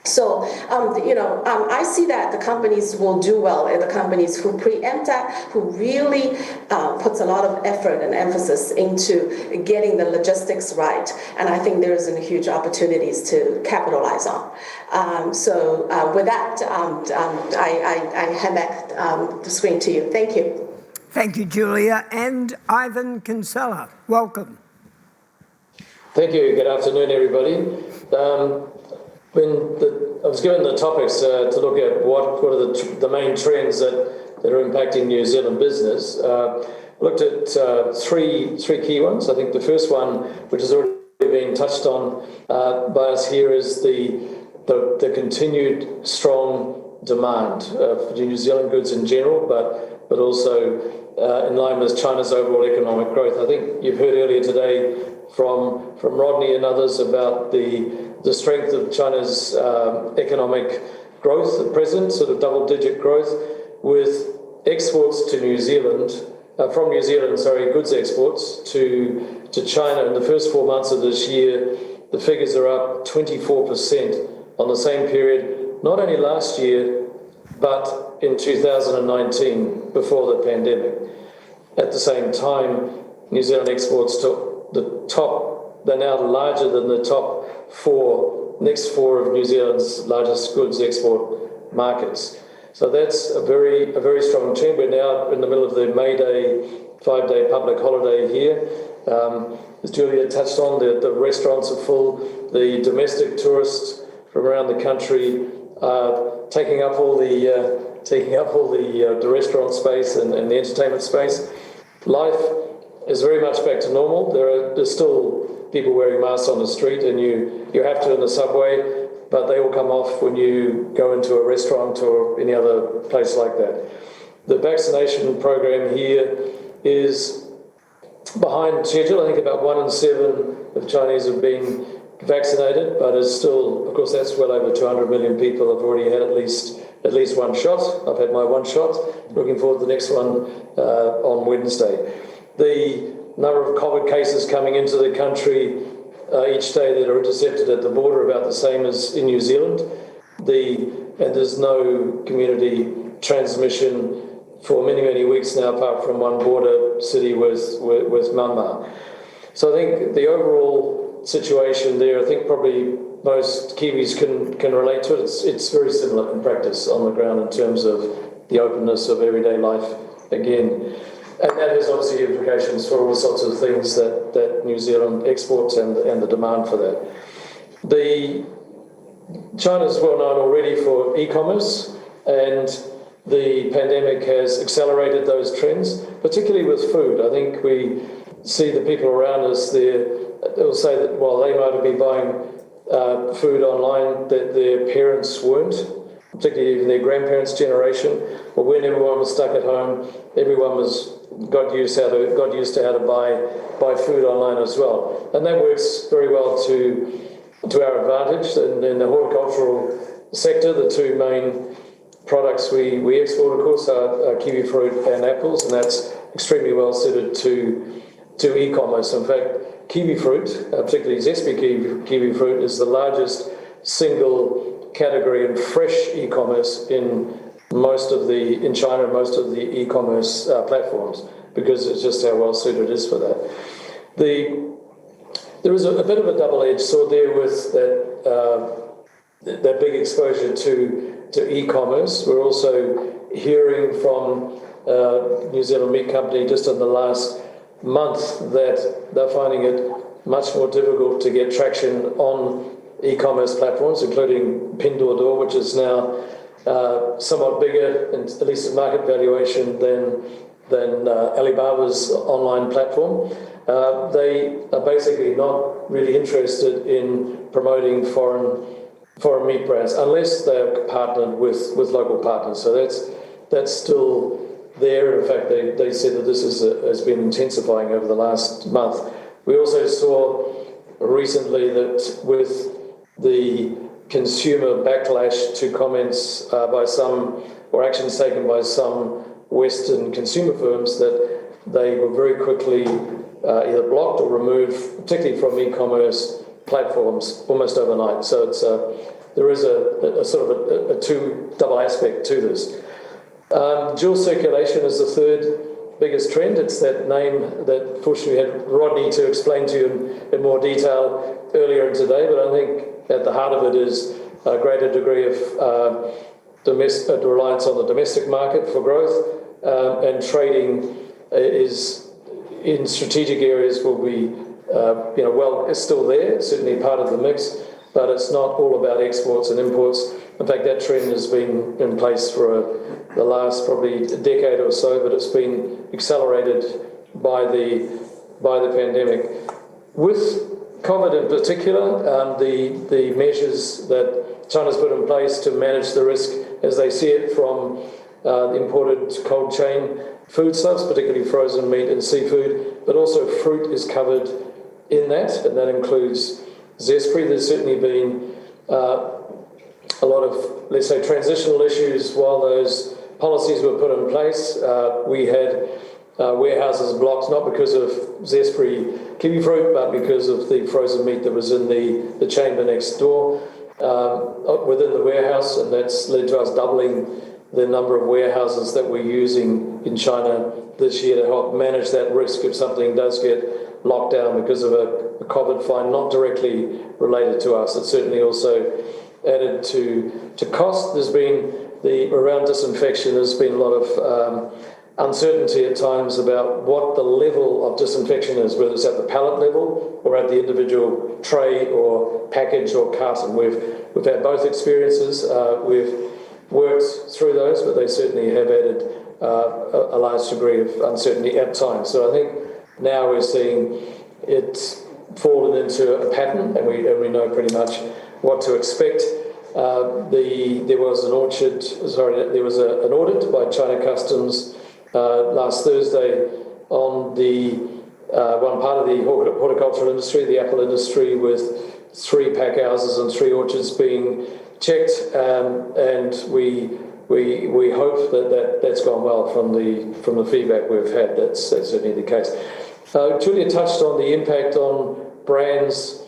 So, I see that the companies will do well, and the companies who preempt that, who really puts a lot of effort and emphasis into getting the logistics right. And I think there's huge opportunities to capitalize on. With that, I hand back the screen to you. Thank you. Thank you, Julia. And Ivan Kinsella, welcome. Thank you. Good afternoon, everybody. I was given the topics to look at what are the main trends that are impacting New Zealand business. I looked at three key ones. I think the first one, which has already been touched on by us here, is the continued strong demand for New Zealand goods in general, but also in line with China's overall economic growth. I think you've heard earlier today from Rodney and others about the strength of China's economic growth at present, sort of double-digit growth, with exports to New Zealand, from New Zealand, goods exports to China in the first 4 months of this year. The figures are up 24% on the same period, not only last year, but in 2019, before the pandemic. At the same time, New Zealand exports to the top, they're now larger than the next four of New Zealand's largest goods export markets. So that's a very strong trend. We're now in the middle of the May Day, 5-day public holiday here. As Julia touched on, the restaurants are full. The domestic tourists from around the country are taking up all the restaurant space and the entertainment space. Life is very much back to normal. There's still people wearing masks on the street, and you have to in the subway, but they all come off when you go into a restaurant or any other place like that. The vaccination program here is behind schedule. I think about 1 in 7 of Chinese have been vaccinated, but is still, of course, that's well over 200 million people have already had at least one shot. I've had my one shot. Looking forward to the next one on Wednesday. The number of COVID cases coming into the country each day that are intercepted at the border about the same as in New Zealand. And there's no community transmission for many, many weeks now, apart from one border city with Myanmar. So I think the overall situation there, I think probably most Kiwis can relate to it. It's very similar in practice on the ground in terms of the openness of everyday life again. And that has obviously implications for all sorts of things that New Zealand exports and the demand for that. China's well known already for e-commerce, and the pandemic has accelerated those trends, particularly with food. I think we see the people around us there, they'll say that while they might have been buying food online, that their parents weren't, particularly even their grandparents' generation. Well, when everyone was stuck at home, everyone got used to how to buy food online as well, and that works very well to our advantage. And in the horticultural sector, the two main products we export, of course, are kiwi fruit and apples, and that's extremely well suited to e-commerce. In fact, kiwi fruit, particularly Zespri kiwi fruit, is the largest single category in fresh e-commerce in China and most of the e-commerce platforms, because it's just how well suited it is for that. There is a bit of a double-edged sword there with that big exposure to e-commerce. We're also hearing from New Zealand Meat Company just in the last month that they're finding it much more difficult to get traction on e-commerce platforms, including Pinduoduo, which is now somewhat bigger, at least in market valuation, than Alibaba's online platform. They are basically not really interested in promoting foreign meat brands unless they're partnered with local partners. So that's still there. In fact, they said that this has been intensifying over the last month. We also saw recently that with the consumer backlash to comments by some, or actions taken by some Western consumer firms, that they were very quickly either blocked or removed, particularly from e-commerce platforms, almost overnight. So it's there is a sort of a double aspect to this. Dual circulation is the third biggest trend. It's that name that fortunately we had Rodney to explain to you in more detail earlier in today, but I think at the heart of it is a greater degree of reliance on the domestic market for growth, and trading is in strategic areas will be it's still there, certainly part of the mix, but it's not all about exports and imports. In fact, that trend has been in place for the last probably decade or so, but it's been accelerated by the pandemic. With COVID in particular, the measures that China's put in place to manage the risk as they see it from imported cold chain foodstuffs, particularly frozen meat and seafood, but also fruit is covered in that, and that includes Zespri. There's certainly been a lot of, let's say, transitional issues while those policies were put in place. We had warehouses blocked, not because of Zespri kiwi fruit, but because of the frozen meat that was in the chamber next door within the warehouse, and that's led to us doubling the number of warehouses that we're using in China this year to help manage that risk if something does get locked down because of a COVID fine, not directly related to us. It certainly also added to cost. There's been around disinfection, there's been a lot of uncertainty at times about what the level of disinfection is, whether it's at the pallet level or at the individual tray or package or carton. We've had both experiences. We've worked through those, but they certainly have added a large degree of uncertainty at times. So I think now we're seeing it fallen into a pattern, and we know pretty much what to expect. There was an audit by China Customs last Thursday on the one part of the horticultural industry, the apple industry, with 3 pack houses and 3 orchards being checked, and we hope that's gone well from the feedback we've had. That's certainly the case. Julia touched on the impact on brands,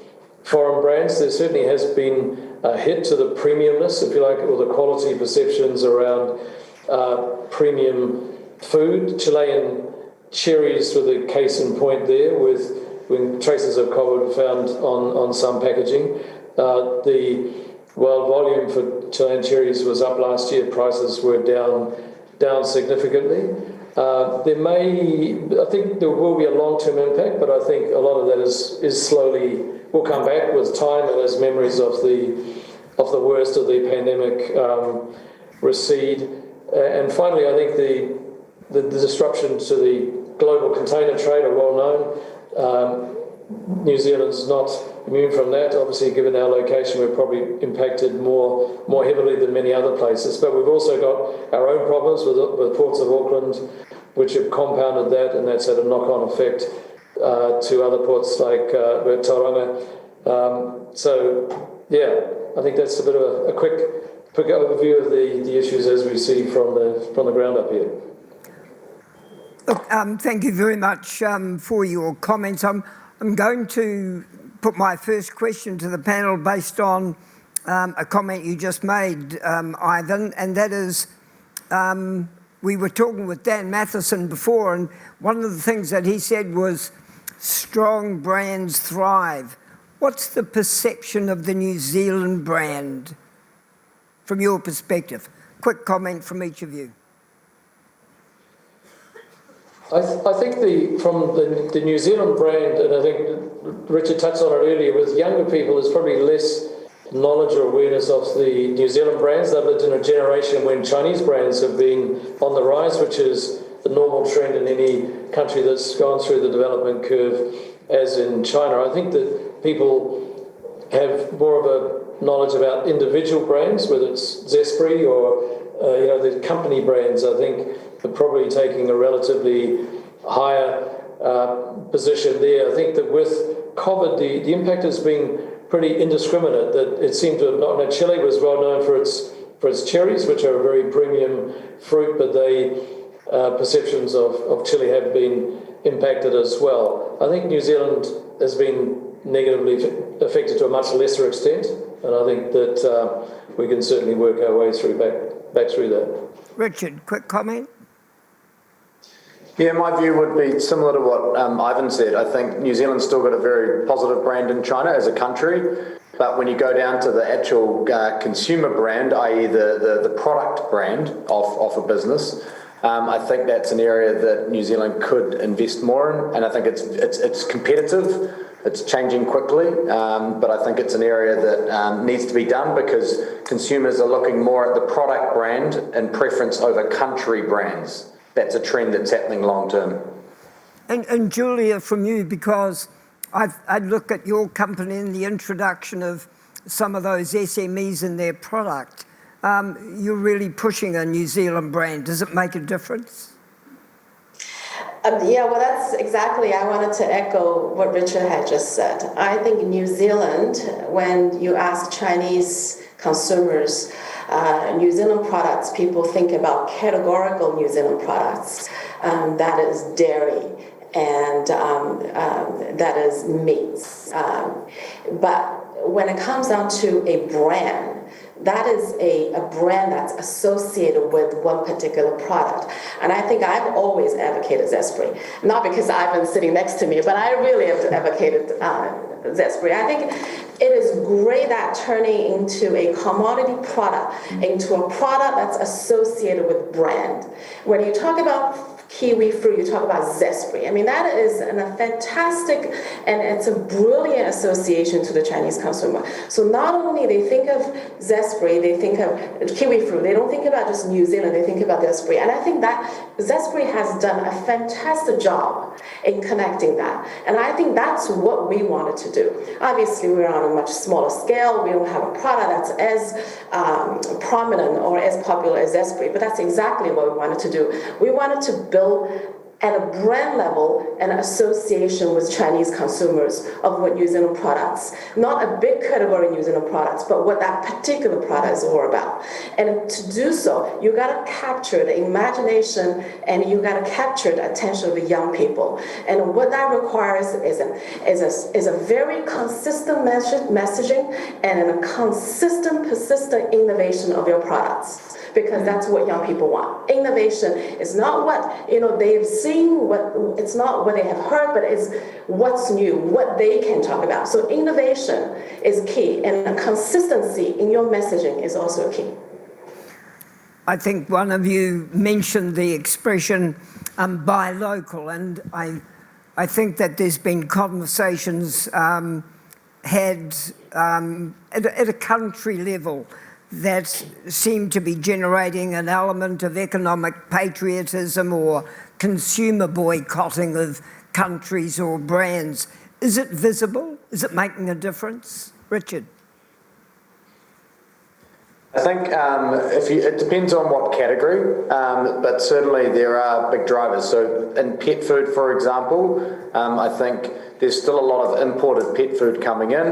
foreign brands. There certainly has been a hit to the premiumness, if you like, or the quality perceptions around premium food. Chilean cherries were the case in point there, when traces of COVID were found on some packaging. The world volume for Chilean cherries was up last year. Prices were down significantly. I think there will be a long-term impact, but I think a lot of that is slowly will come back with time, and as memories of the worst of the pandemic recede. And finally, I think the disruption to the global container trade are well known. New Zealand's not immune from that. Obviously, given our location, we're probably impacted more heavily than many other places. But we've also got our own problems with ports of Auckland, which have compounded that, and that's had a knock-on effect to other ports like Tauranga. I think that's a bit of a quick overview of the issues as we see from the ground up here. Look, thank you very much for your comments. I'm going to put my first question to the panel based on a comment you just made, Ivan, and that is, we were talking with Dan Mathieson before, and one of the things that he said was strong brands thrive. What's the perception of the New Zealand brand from your perspective? Quick comment from each of you. I think from the New Zealand brand, and I think Richard touched on it earlier, with younger people, there's probably less knowledge or awareness of the New Zealand brands. They've lived in a generation when Chinese brands have been on the rise, which is the normal trend in any country that's gone through the development curve, as in China. I think that people have more of a knowledge about individual brands, whether it's Zespri or the company brands. I think are probably taking a relatively higher position there. I think that with COVID, the impact has been pretty indiscriminate. That it seemed to have not. Chile was well known for its cherries, which are a very premium fruit, but perceptions of Chile have been impacted as well. I think New Zealand has been negatively affected to a much lesser extent, and I think that we can certainly work our way back through that. Richard, quick comment? Yeah, my view would be similar to what Ivan said. I think New Zealand's still got a very positive brand in China as a country, but when you go down to the actual consumer brand, i.e. the product brand of a business, I think that's an area that New Zealand could invest more in, and I think it's competitive. It's changing quickly, but I think it's an area that needs to be done because consumers are looking more at the product brand in preference over country brands. That's a trend that's happening long term. And Julia, from you, because I look at your company in the introduction of some of those SMEs in their product. You're really pushing a New Zealand brand. Does it make a difference? Yeah, well, that's exactly, I wanted to echo what Richard had just said. I think New Zealand, when you ask Chinese consumers, New Zealand products, people think about categorical New Zealand products. That is dairy and that is meats. But when it comes down to a brand, that is a brand that's associated with one particular product. And I think I've always advocated Zespri. Not because I've been sitting next to me, but I really have advocated Zespri. I think it is great that turning into a commodity product, into a product that's associated with brand. When you talk about Kiwi fruit, you talk about Zespri. I mean, that is a fantastic, and it's a brilliant association to the Chinese consumer. So not only they think of Zespri, they think of Kiwi fruit, they don't think about just New Zealand, they think about Zespri. And I think that Zespri has done a fantastic job in connecting that. And I think that's what we wanted to do. Obviously, we're on a much smaller scale. We don't have a product that's as prominent or as popular as Zespri, but that's exactly what we wanted to do. We wanted to build at a brand level an association with Chinese consumers of what New Zealand products, not a big category New Zealand products, but what that particular product is all about. And to do so, you gotta capture the imagination and you gotta capture the attention of the young people. And what that requires is a very consistent messaging and a consistent, persistent innovation of your products. Because that's what young people want. Innovation is not what they've seen, it's not what they have heard, but it's what's new, what they can talk about. So innovation is key, and consistency in your messaging is also key. I think one of you mentioned the expression buy local, and I think that there's been conversations had at a country level that seem to be generating an element of economic patriotism or consumer boycotting of countries or brands. Is it visible? Is it making a difference? Richard? I think it depends on what category, but certainly there are big drivers. So in pet food, for example, I think there's still a lot of imported pet food coming in,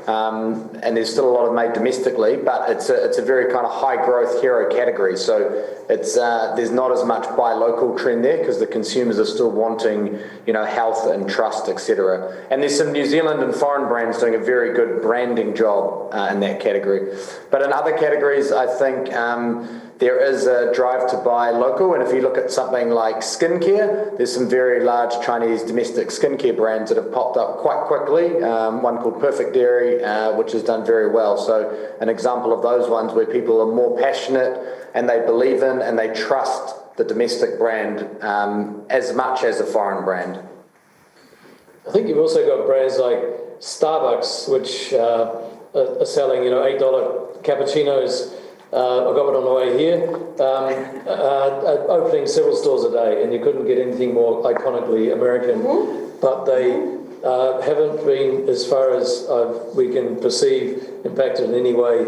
and there's still a lot of made domestically, but it's a very kind of high growth hero category. So it's there's not as much buy local trend there because the consumers are still wanting, health and trust, etc. And there's some New Zealand and foreign brands doing a very good branding job in that category. But in other categories, I think there is a drive to buy local, and if you look at something like skincare, there's some very large Chinese domestic skincare brands that have popped up quite quickly. One called Perfect Dairy, which has done very well. So an example of those ones where people are more passionate and they believe in and they trust the domestic brand as much as a foreign brand. I think you've also got brands like Starbucks, which are selling, $8 cappuccinos. I got one on the way here, opening several stores a day, and you couldn't get anything more iconically American. Mm-hmm. But they haven't been, as far as we can perceive, impacted in any way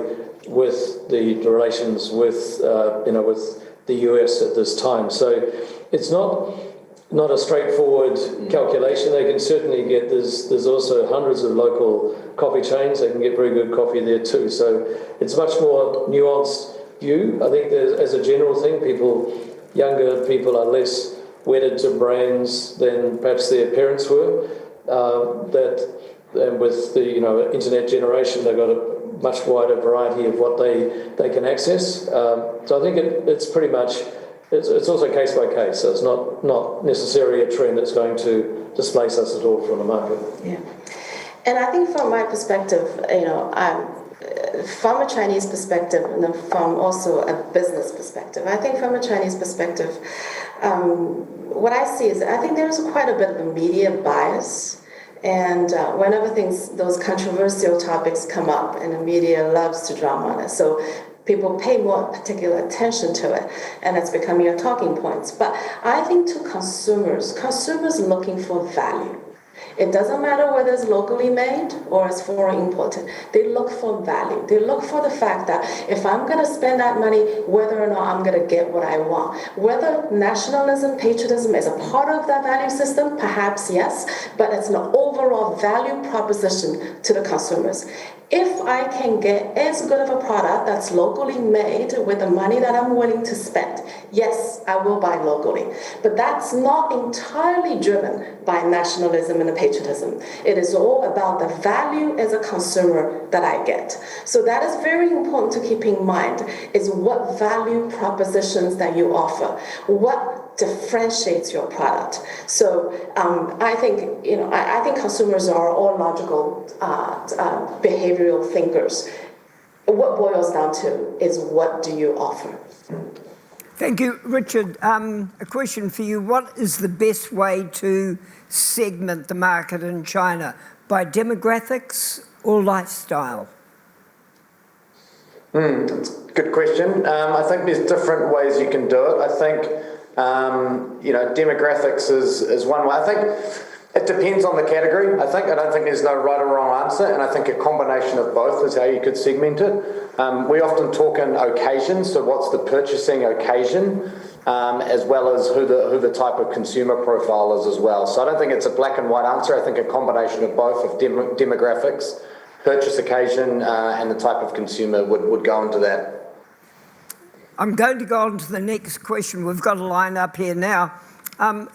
with the relations with the US at this time. So it's not not a straightforward calculation. They can certainly get, there's also hundreds of local coffee chains. They can get very good coffee there too. So it's much more nuanced view. I think that as a general thing, younger people are less wedded to brands than perhaps their parents were. And with the internet generation, they've got a much wider variety of what they can access. So I think it's pretty much, it's also case by case. So it's not necessarily a trend that's going to displace us at all from the market. Yeah, and I think from my perspective, from a Chinese perspective, and from also a business perspective, I think from a Chinese perspective, what I see is I think there's quite a bit of a media bias. And whenever those controversial topics come up, and the media loves to drum on it, so people pay more particular attention to it, and it's becoming a talking point. But I think to consumers looking for value. It doesn't matter whether it's locally made or it's foreign imported. They look for value. They look for the fact that if I'm going to spend that money, whether or not I'm going to get what I want. Whether nationalism, patriotism is a part of that value system, perhaps yes, but it's an overall value proposition to the consumers. If I can get as good of a product that's locally made with the money that I'm willing to spend, yes, I will buy locally. But that's not entirely driven by nationalism and patriotism. It is all about the value as a consumer that I get. So that is very important to keep in mind, is what value propositions that you offer, what differentiates your product. So I think consumers are all logical behavioral thinkers. What boils down to is, what do you offer? Thank you. Richard, a question for you. What is the best way to segment the market in China? By demographics or lifestyle? That's a good question. I think there's different ways you can do it. I think, demographics is one way. I think it depends on the category. I don't think there's no right or wrong answer, and I think a combination of both is how you could segment it. We often talk in occasions, so what's the purchasing occasion, as well as who the type of consumer profile is as well. So I don't think it's a black and white answer. I think a combination of both, of demographics, purchase occasion, and the type of consumer would go into that. I'm going to go on to the next question. We've got a line up here now.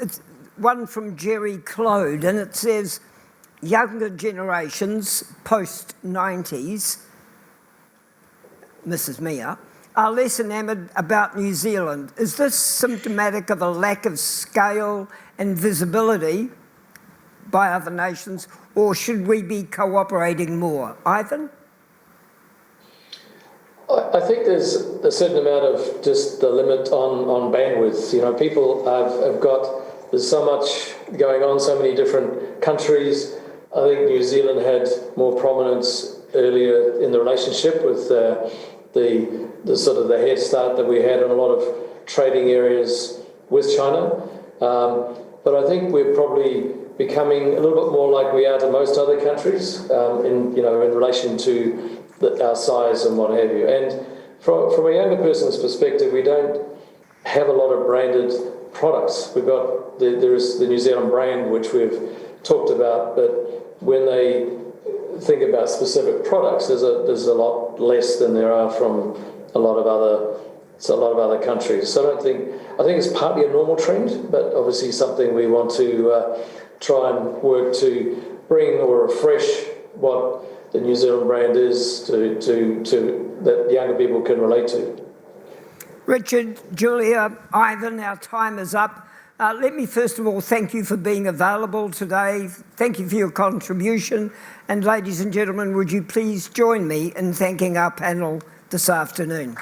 It's one from Jerry Clode, and it says, younger generations, post-90s, Mrs. Mia, are less enamoured about New Zealand. Is this symptomatic of a lack of scale and visibility by other nations, or should we be cooperating more? Ivan? I think there's a certain amount of just the limit on bandwidth. People have got, there's so much going on, so many different countries. I think New Zealand had more prominence earlier in the relationship with the sort of the head start that we had in a lot of trading areas with China. But I think we're probably becoming a little bit more like we are to most other countries in relation to our size and what have you. And from a younger person's perspective, we don't have a lot of branded products. We've got there is the New Zealand brand, which we've talked about, but when they think about specific products, there's a lot less than there are from a lot of other countries. So I think it's partly a normal trend, but obviously something we want to try and work to bring or refresh what the New Zealand brand is to that younger people can relate to. Richard, Julia, Ivan, our time is up. Let me first of all thank you for being available today. Thank you for your contribution. And ladies and gentlemen, would you please join me in thanking our panel this afternoon?